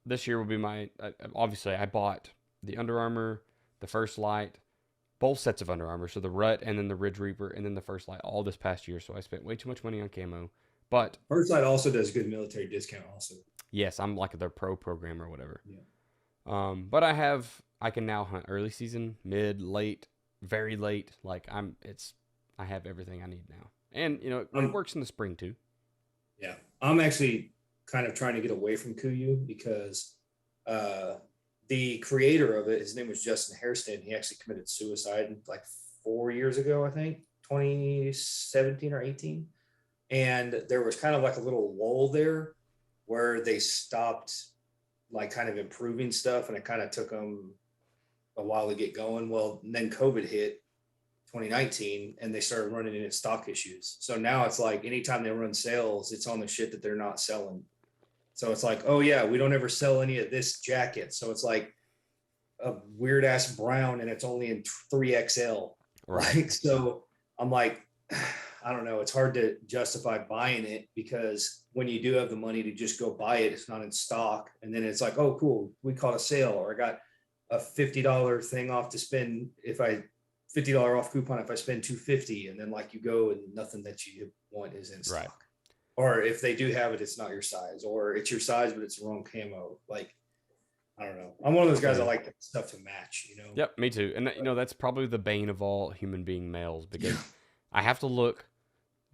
[SPEAKER 1] This year will be obviously I bought the Under Armour, the First Light, both sets of Under Armour, so the Rut and then the Ridge Reaper and then the First Light all this past year. So I spent way too much money on camo, but
[SPEAKER 2] First Light also does good military discount also.
[SPEAKER 1] yes, I'm like their pro program or whatever.
[SPEAKER 2] Yeah.
[SPEAKER 1] But I can now hunt early season, mid, late, very late. Like I have everything I need now, and it works in the spring too.
[SPEAKER 2] Yeah, I'm actually kind of trying to get away from Kuyu because the creator of it, his name was Justin Hairston. He actually committed suicide like 4 years ago, I think, 2017 or 18. And there was kind of like a little lull there where they stopped like kind of improving stuff, and it kind of took them a while to get going. Well, then COVID hit 2019 and they started running into stock issues. So now it's like anytime they run sales, it's on the shit that they're not selling. So it's like, oh yeah, we don't ever sell any of this jacket. So it's like a weird ass brown and it's only in 3XL.
[SPEAKER 1] Right.
[SPEAKER 2] Like, so I'm like, I don't know. It's hard to justify buying it because when you do have the money to just go buy it, it's not in stock. And then it's like, oh, cool, we caught a sale, or I got a $50 thing off to spend $50 off coupon if I spend $250, and then like you go and nothing that you want is in stock. Right. Or if they do have it, it's not your size, or it's your size but it's the wrong camo. Like, I don't know. I'm one of those guys that like stuff to match,
[SPEAKER 1] Yep, me too. And that's probably the bane of all human being males, because I have to look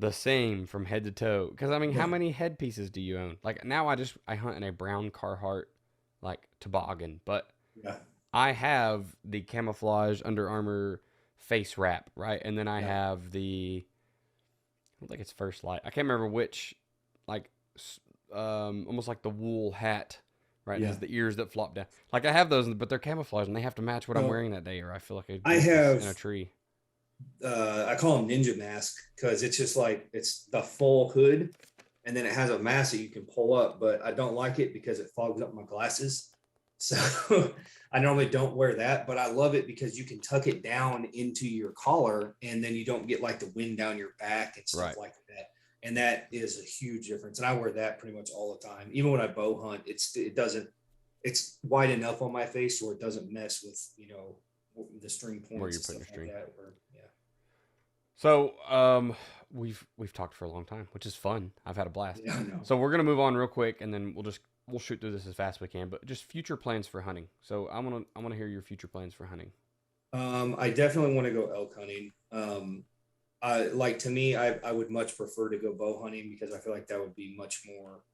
[SPEAKER 1] the same from head to toe. Because I mean, how
[SPEAKER 2] Yeah.
[SPEAKER 1] many headpieces do you own? Like now, I hunt in a brown Carhartt like toboggan, but
[SPEAKER 2] Yeah.
[SPEAKER 1] I have the camouflage Under Armour face wrap, right, and then I
[SPEAKER 2] Yeah.
[SPEAKER 1] have I think it's First Light. I can't remember which, like, almost like the wool hat, right? It
[SPEAKER 2] Yeah.
[SPEAKER 1] has the ears that flop down. Like I have those, but they're camouflage and they have to match what I'm
[SPEAKER 2] So
[SPEAKER 1] wearing that day, or I feel like a
[SPEAKER 2] I
[SPEAKER 1] doofus in
[SPEAKER 2] have
[SPEAKER 1] a tree.
[SPEAKER 2] I call them ninja mask because it's just like it's the full hood and then it has a mask that you can pull up, but I don't like it because it fogs up my glasses. So I normally don't wear that, but I love it because you can tuck it down into your collar and then you don't get like the wind down your back and stuff
[SPEAKER 1] Right.
[SPEAKER 2] like that. And that is a huge difference. And I wear that pretty much all the time. Even when I bow hunt, it doesn't it's wide enough on my face where it doesn't mess with, the string
[SPEAKER 1] Where
[SPEAKER 2] points
[SPEAKER 1] you're
[SPEAKER 2] and
[SPEAKER 1] putting
[SPEAKER 2] stuff
[SPEAKER 1] your
[SPEAKER 2] like
[SPEAKER 1] string.
[SPEAKER 2] that. Or yeah.
[SPEAKER 1] So, we've talked for a long time, which is fun. I've had a blast.
[SPEAKER 2] Yeah, I know.
[SPEAKER 1] So we're gonna move on real quick, and then we'll shoot through this as fast as we can. But just future plans for hunting. So I wanna hear your future plans for hunting.
[SPEAKER 2] I definitely want to go elk hunting. I like to me, I would much prefer to go bow hunting because I feel like that would be much more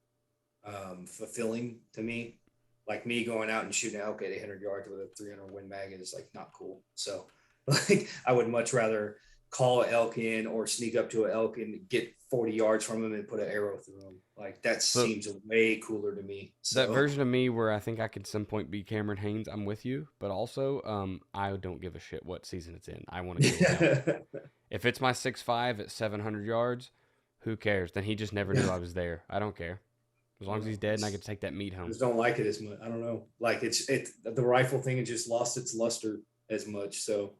[SPEAKER 2] fulfilling to me. Like me going out and shooting elk at 800 yards with a 300 Win Mag is like not cool. So like I would much rather call an elk in or sneak up to an elk and get 40 yards from him and put an arrow through him. Like that
[SPEAKER 1] So
[SPEAKER 2] seems way cooler to me.
[SPEAKER 1] that
[SPEAKER 2] So
[SPEAKER 1] version of me where I think I could some point be Cameron Haynes, I'm with you. But also, I don't give a shit what season it's in. I want to kill an elk.
[SPEAKER 2] yeah,
[SPEAKER 1] If it's my 6'5" at 700 yards, who cares? Then he just never knew I was there. I don't care. As long as he's dead and I
[SPEAKER 2] it's
[SPEAKER 1] can take that meat
[SPEAKER 2] I
[SPEAKER 1] home.
[SPEAKER 2] just don't like it as much. I don't know. Like the rifle thing. It just lost its luster as much. So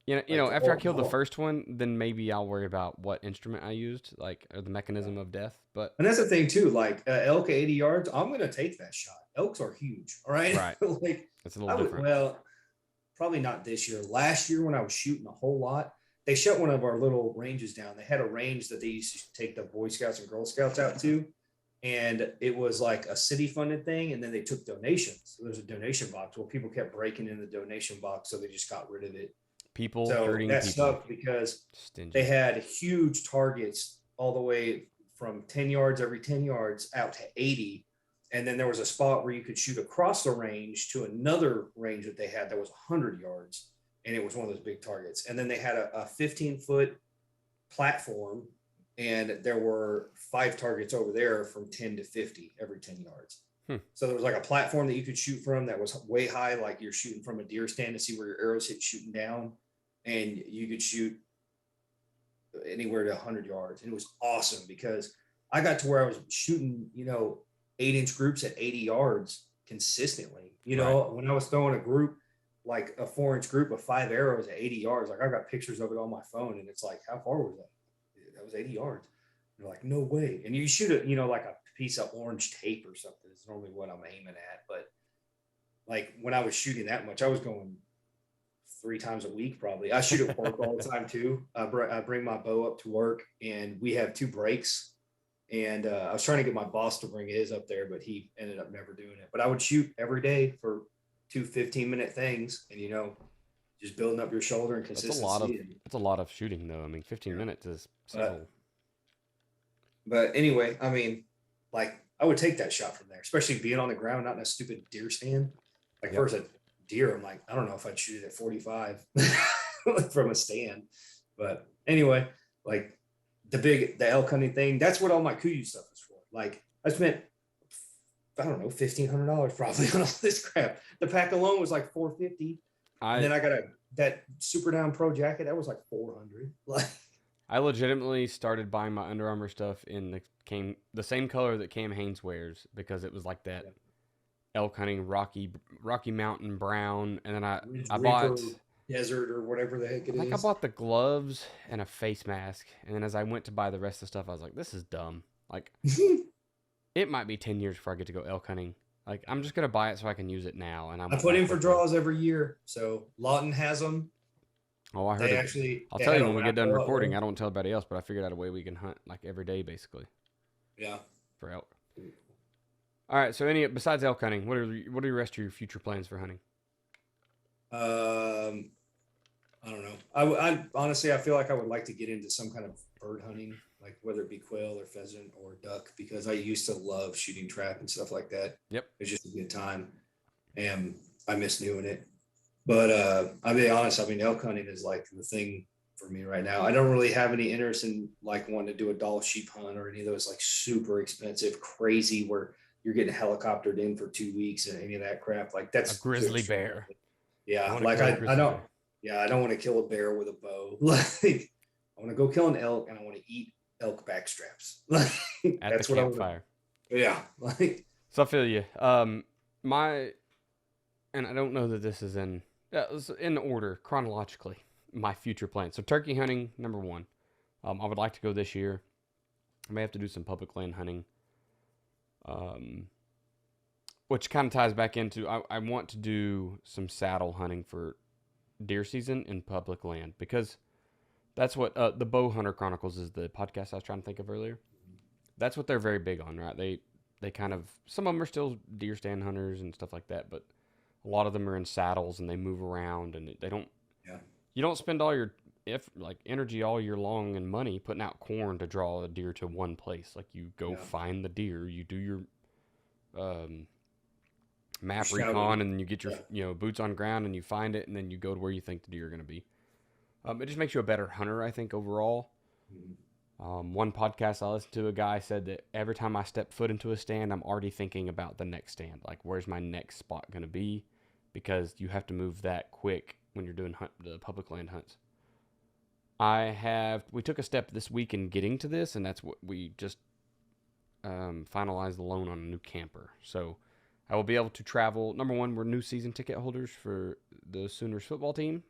[SPEAKER 2] like the
[SPEAKER 1] After I
[SPEAKER 2] whole,
[SPEAKER 1] kill the first one, then maybe I'll worry about what instrument I used, like or the
[SPEAKER 2] yeah.
[SPEAKER 1] mechanism of death. But
[SPEAKER 2] And that's the thing too. Like elk at 80 yards, I'm gonna take that shot. Elks are huge. All right.
[SPEAKER 1] right,
[SPEAKER 2] Like
[SPEAKER 1] it's a little
[SPEAKER 2] I would.
[SPEAKER 1] different.
[SPEAKER 2] Well, probably not this year. Last year when I was shooting a whole lot, they shut one of our little ranges down. They had a range that they used to take the Boy Scouts and Girl Scouts out to. And it was like a city funded thing. And then they took donations. So there's a donation box. Well, people kept breaking in the donation box. So they just got rid of it.
[SPEAKER 1] People
[SPEAKER 2] So
[SPEAKER 1] hurting
[SPEAKER 2] that
[SPEAKER 1] people,
[SPEAKER 2] sucked because they
[SPEAKER 1] stingy.
[SPEAKER 2] had huge targets all the way from 10 yards every 10 yards out to 80. And then there was a spot where you could shoot across the range to another range that they had that was 100 yards. And it was one of those big targets. And then they had a 15-foot platform, and there were 5 targets over there from 10 to 50 every 10 yards.
[SPEAKER 1] Hmm.
[SPEAKER 2] So there was like a platform that you could shoot from that was way high, like you're shooting from a deer stand to see where your arrows hit shooting down. And you could shoot anywhere to 100 yards. And it was awesome because I got to where I was shooting, 8-inch groups at 80 yards consistently.
[SPEAKER 1] Right.
[SPEAKER 2] When I was throwing a group, like a 4-inch group of 5 arrows at 80 yards, like I got pictures of it on my phone, and it's like, how far was that? That was 80 yards. You're like, no way. And you shoot it, like a piece of orange tape or something. It's normally what I'm aiming at. But like when I was shooting that much, I was going 3 times a week probably. I shoot at work all the time too. I bring my bow up to work, and we have 2 breaks. And I was trying to get my boss to bring his up there, but he ended up never doing it. But I would shoot every day for 2 15-minute things, and just building up your shoulder and
[SPEAKER 1] That's a lot of
[SPEAKER 2] consistency.
[SPEAKER 1] that's a lot of shooting though. I mean, 15
[SPEAKER 2] Yeah.
[SPEAKER 1] minutes is several.
[SPEAKER 2] But anyway, I mean, like I would take that shot from there, especially being on the ground, not in a stupid deer stand. Like
[SPEAKER 1] Yep.
[SPEAKER 2] first a deer, I'm like, I don't know if I'd shoot it at 45 from a stand. But anyway, like the elk hunting thing, that's what all my kuyu stuff is for. Like I spent, I don't know, $1,500 probably on all this crap. The pack alone was like $450. And
[SPEAKER 1] I
[SPEAKER 2] then I got that Super Down Pro jacket that was like $400. Like
[SPEAKER 1] I legitimately started buying my Under Armour stuff in the same color that Cam Haynes wears because it was like that elk hunting Rocky Mountain brown, and then
[SPEAKER 2] Ridge
[SPEAKER 1] I
[SPEAKER 2] Reaper
[SPEAKER 1] bought
[SPEAKER 2] Desert or whatever the heck it
[SPEAKER 1] I
[SPEAKER 2] is.
[SPEAKER 1] bought the gloves and a face mask, and then as I went to buy the rest of the stuff, I was like, this is dumb. Like it might be 10 years before I get to go elk hunting. Like I'm just gonna buy it so I can use it now, and
[SPEAKER 2] I
[SPEAKER 1] I'm
[SPEAKER 2] put in for
[SPEAKER 1] quickly.
[SPEAKER 2] draws every year. So Lawton has them.
[SPEAKER 1] Oh, I heard
[SPEAKER 2] They
[SPEAKER 1] it.
[SPEAKER 2] actually
[SPEAKER 1] I'll
[SPEAKER 2] they
[SPEAKER 1] tell
[SPEAKER 2] had
[SPEAKER 1] you
[SPEAKER 2] a
[SPEAKER 1] when we get done
[SPEAKER 2] raffle out
[SPEAKER 1] recording.
[SPEAKER 2] there.
[SPEAKER 1] I don't tell everybody else, but I figured out a way we can hunt like every day basically
[SPEAKER 2] Yeah.
[SPEAKER 1] for elk. All right. So besides elk hunting, what are the rest of your future plans for hunting?
[SPEAKER 2] I don't know. I honestly I feel like I would like to get into some kind of bird hunting, like whether it be quail or pheasant or duck, because I used to love shooting trap and stuff like that.
[SPEAKER 1] Yep.
[SPEAKER 2] It's just a good time, and I miss doing it. But I'll be honest, I mean, elk hunting is like the thing for me right now. I don't really have any interest in like wanting to do a Dall sheep hunt or any of those like super expensive, crazy where you're getting helicoptered in for 2 weeks and any of that crap. Like
[SPEAKER 1] A
[SPEAKER 2] that's too
[SPEAKER 1] grizzly
[SPEAKER 2] extreme.
[SPEAKER 1] bear. I
[SPEAKER 2] Yeah,
[SPEAKER 1] want to
[SPEAKER 2] like
[SPEAKER 1] kill a
[SPEAKER 2] I
[SPEAKER 1] grizzly
[SPEAKER 2] don't.
[SPEAKER 1] bear.
[SPEAKER 2] Yeah, I don't want to kill a bear with a bow. Like I want to go kill an elk and I want to eat elk backstraps. Like
[SPEAKER 1] At the
[SPEAKER 2] that's what I want to.
[SPEAKER 1] campfire.
[SPEAKER 2] Yeah, like
[SPEAKER 1] So I feel you. My, and I don't know that this is in order chronologically. My future plans. So turkey hunting, number one. I would like to go this year. I may have to do some public land hunting. Which kind of ties back into I want to do some saddle hunting for deer season in public land because that's what the Bow Hunter Chronicles is the podcast I was trying to think of earlier. That's what they're very big on, right? They kind of some of them are still deer stand hunters and stuff like that, but a lot of them are in saddles and they move around and they don't.
[SPEAKER 2] yeah,
[SPEAKER 1] You don't spend all your energy all year long and money putting out corn to draw a deer to one place. Like you go
[SPEAKER 2] yeah.
[SPEAKER 1] find the deer, you do your map
[SPEAKER 2] Scouting.
[SPEAKER 1] recon, and then you get your
[SPEAKER 2] Yeah.
[SPEAKER 1] boots on ground and you find it, and then you go to where you think the deer are going to be. It just makes you a better hunter, I think, overall.
[SPEAKER 2] Mhm.
[SPEAKER 1] One podcast I listened to, a guy said that every time I step foot into a stand, I'm already thinking about the next stand. Like, where's my next spot going to be? Because you have to move that quick when you're doing the public land hunts. We took a step this week in getting to this, and that's what we just finalized the loan on a new camper. So I will be able to travel. Number one, we're new season ticket holders for the Sooners football team.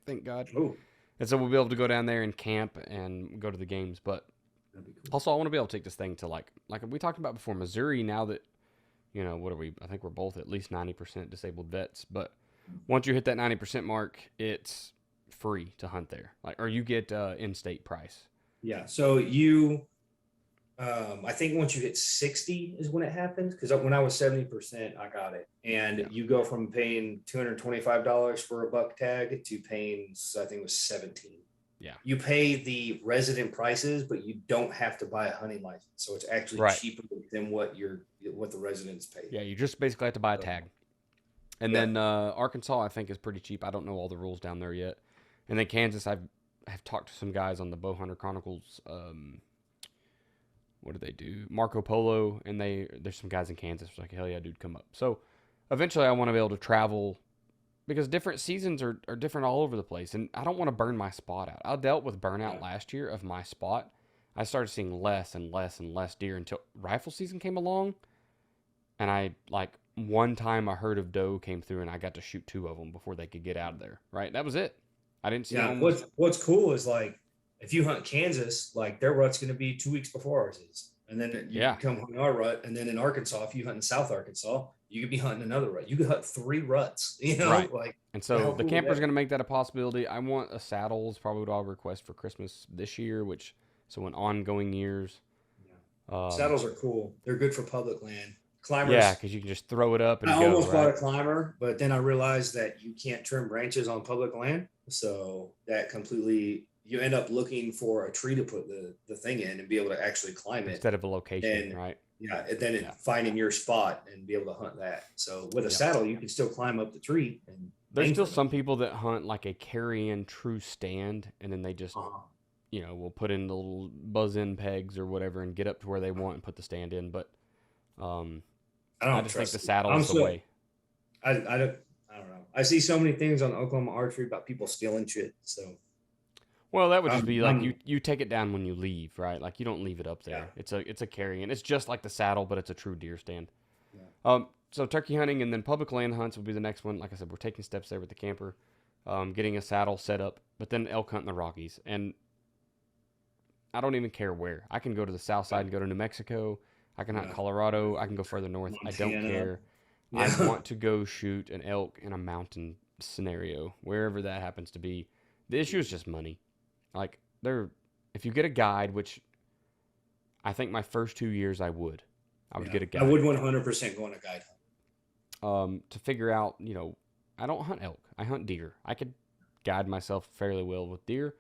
[SPEAKER 1] Thank God.
[SPEAKER 2] Oh,
[SPEAKER 1] And so we'll be able to go down there and camp and go to the games. But
[SPEAKER 2] that'd be cool.
[SPEAKER 1] also, I want to be able to take this thing to like we talked about before, Missouri. Now that what are we? I think we're both at least 90% disabled vets. But once you hit that 90% mark, it's free to hunt there. Or you get in-state price.
[SPEAKER 2] Yeah. So I think once you hit 60 is when it happens. Because when I was 70%, I got it. And
[SPEAKER 1] Yeah.
[SPEAKER 2] you go from paying $225 for a buck tag to paying, I think it was 17.
[SPEAKER 1] Yeah.
[SPEAKER 2] You pay the resident prices, but you don't have to buy a hunting license. So it's actually
[SPEAKER 1] Right.
[SPEAKER 2] cheaper than what the residents pay.
[SPEAKER 1] Yeah, you just basically have to buy a tag. And then Arkansas, I think, is pretty cheap. I don't know all the rules down there yet. And then Kansas, I've talked to some guys on the Bow Hunter Chronicles. What do they do? Marco Polo, and there's some guys in Kansas. Like, hell yeah, dude, come up. So eventually, I want to be able to travel because different seasons are different all over the place, and I don't want to burn my spot out. I dealt with burnout last year of my spot. I started seeing less and less and less deer until rifle season came along, and I one time a herd of doe came through, and I got to shoot 2 of them before they could get out of there. Right, that was it. I didn't see.
[SPEAKER 2] Yeah. What's cool is like if you hunt Kansas, like their rut's going to be 2 weeks before ours is, and then you come hunt our rut, and then in Arkansas, if you hunt in South Arkansas, you could be hunting another rut. You could hunt 3 ruts,
[SPEAKER 1] Right. And so the camper's going to make that a possibility. I want a saddle is probably what I'll request for Christmas this year, so in ongoing years.
[SPEAKER 2] Yeah. Saddles are cool. They're good for public land. Climbers.
[SPEAKER 1] Yeah, because you can just throw it up and
[SPEAKER 2] I
[SPEAKER 1] go.
[SPEAKER 2] almost bought a climber, but then I realized that you can't trim branches on public land. So that completely, you end up looking for a tree to put the thing in and be able to actually climb it.
[SPEAKER 1] Instead of a location, right?
[SPEAKER 2] Yeah, and then finding your spot and be able to hunt that. So with a saddle, you can still climb up the tree. And
[SPEAKER 1] there's still some people that hunt like a carry-in true stand, and then they just, will put in the little buzz-in pegs or whatever and get up to where they want and put the stand in. But I just think the saddle is the way.
[SPEAKER 2] I don't know. I see so many things on Oklahoma Archery about people stealing shit. So,
[SPEAKER 1] well, that would just be like you take it down when you leave, right? Like you don't leave it up there. Yeah. It's a carry-in. It's just like the saddle, but it's a true deer stand. Yeah. So turkey hunting and then public land hunts will be the next one. Like I said, we're taking steps there with the camper, getting a saddle set up, but then elk hunt in the Rockies. And I don't even care where. I can go to the south side and go to New Mexico. I can hunt Colorado. I can go further north. Montana. I don't care. Yeah. I want to go shoot an elk in a mountain scenario, wherever that happens to be. The issue is just money. Like, if you get a guide, which I think my first 2 years I would get a guide.
[SPEAKER 2] I would 100% go on a guide
[SPEAKER 1] hunt. To figure out, I don't hunt elk. I hunt deer. I could guide myself fairly well with deer.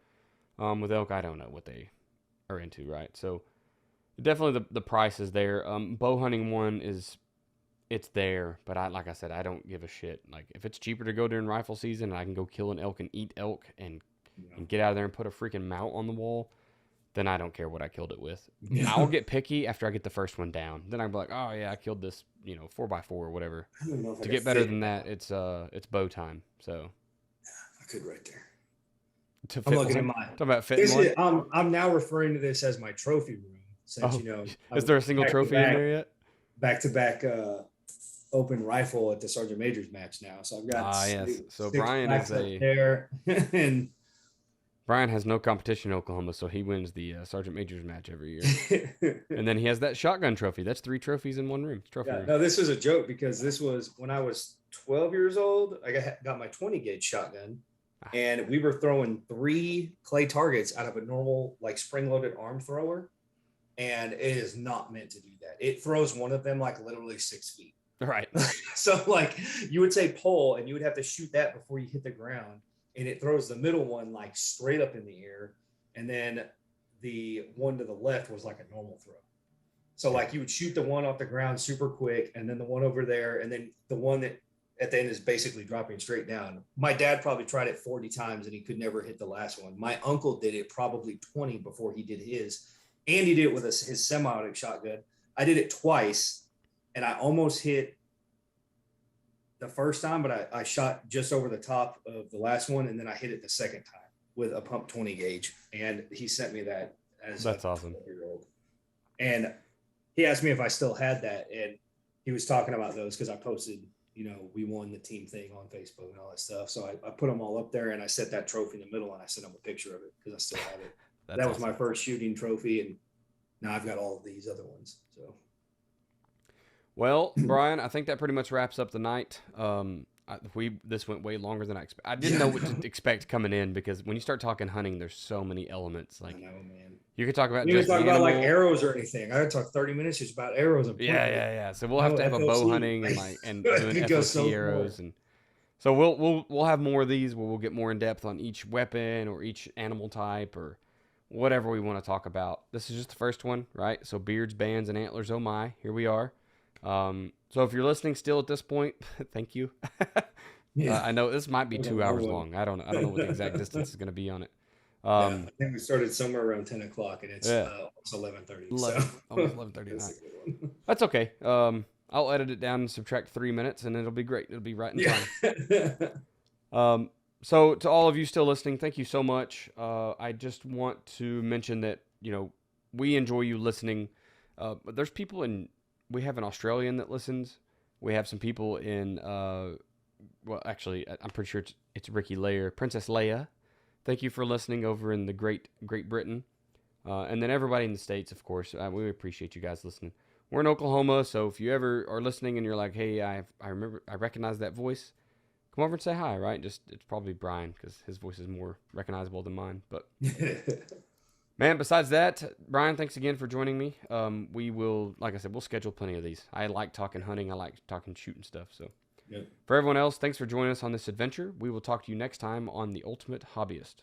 [SPEAKER 1] With elk, I don't know what they are into, right? So definitely the price is there. Bow hunting one it's there, but like I said, I don't give a shit. Like if it's cheaper to go during rifle season and I can go kill an elk and eat elk and get out of there and put a freaking mount on the wall, then I don't care what I killed it with.
[SPEAKER 2] Yeah.
[SPEAKER 1] I'll get picky after I get the first one down. Then I'll be like, oh yeah, I killed this, 4x4 or whatever.
[SPEAKER 2] I don't know if I
[SPEAKER 1] To
[SPEAKER 2] could
[SPEAKER 1] get better
[SPEAKER 2] fit
[SPEAKER 1] than that, it's bow time. So
[SPEAKER 2] I could right there.
[SPEAKER 1] to
[SPEAKER 2] I'm
[SPEAKER 1] fit
[SPEAKER 2] looking at
[SPEAKER 1] one,
[SPEAKER 2] my.
[SPEAKER 1] talking about fitting one.
[SPEAKER 2] I'm now referring to this as my trophy room since
[SPEAKER 1] Oh, is there a single trophy in there yet?
[SPEAKER 2] back to back open rifle at the Sergeant Major's match now. So I've got
[SPEAKER 1] yes. So
[SPEAKER 2] six
[SPEAKER 1] Brian
[SPEAKER 2] packs
[SPEAKER 1] is
[SPEAKER 2] up there, and
[SPEAKER 1] Brian has no competition in Oklahoma, so he wins the Sergeant Major's match every year. And then he has that shotgun trophy. That's 3 trophies in one room. Trophy room.
[SPEAKER 2] no, this was a joke because this was when I was 12 years old. I got my 20 gauge shotgun, and we were throwing 3 clay targets out of a normal like spring loaded arm thrower, and it is not meant to do that. It throws one of them like literally 6 feet.
[SPEAKER 1] Right.
[SPEAKER 2] So like you would say pull, and you would have to shoot that before you hit the ground, and it throws the middle one like straight up in the air, and then the one to the left was like a normal throw. So like you would shoot the one off the ground super quick, and then the one over there, and then the one that at the end is basically dropping straight down. My dad probably tried it 40 times and he could never hit the last one. My uncle did it probably 20 before he did his, and he did it with his semi-automatic shotgun. I did it twice, and I almost hit the first time, but I shot just over the top of the last one, and then I hit it the second time with a pump 20 gauge. And he sent me that as
[SPEAKER 1] that's awesome.
[SPEAKER 2] 12-year-old. And he asked me if I still had that, and he was talking about those because I posted, we won the team thing on Facebook and all that stuff. So I put them all up there, and I set that trophy in the middle, and I sent him a picture of it because I still have it. That was my first shooting trophy, and now I've got all of these other ones. So.
[SPEAKER 1] Well, Brian, I think that pretty much wraps up the night. This went way longer than I expected. I didn't know what to expect coming in because when you start talking hunting, there's so many elements. Like,
[SPEAKER 2] I know, man.
[SPEAKER 1] You could talk about
[SPEAKER 2] just talk about like arrows or anything. I could talk 30 minutes just about arrows and
[SPEAKER 1] yeah. So we'll have to have a bow hunting and doing FOC arrows, and so we'll have more of these where we'll get more in depth on each weapon or each animal type or whatever we want to talk about. This is just the first one, right? So beards, bands, and antlers. Oh my, here we are. So if you're listening still at this point, thank you. I know this might be 2 hours long. I don't know what the exact distance is going to be on it.
[SPEAKER 2] I think we started somewhere around 10 o'clock, and it's almost 11:30.
[SPEAKER 1] Almost 11:30. That's okay. I'll edit it down and subtract 3 minutes, and it'll be great. It'll be right in time. So to all of you still listening, thank you so much. I just want to mention that we enjoy you listening. But there's people we have an Australian that listens. We have some people in, actually, I'm pretty sure it's Ricky Layer, Princess Leia. Thank you for listening over in the Great Britain. And then everybody in the States, of course. We appreciate you guys listening. We're in Oklahoma, so if you ever are listening and you're like, hey, I recognize that voice, come over and say hi, right? It's probably Brian because his voice is more recognizable than mine. But man, besides that, Brian, thanks again for joining me. We will, like I said, we'll schedule plenty of these. I like talking hunting. I like talking shooting stuff. So for everyone else, thanks for joining us on this adventure. We will talk to you next time on The Ultimate Hobbyist.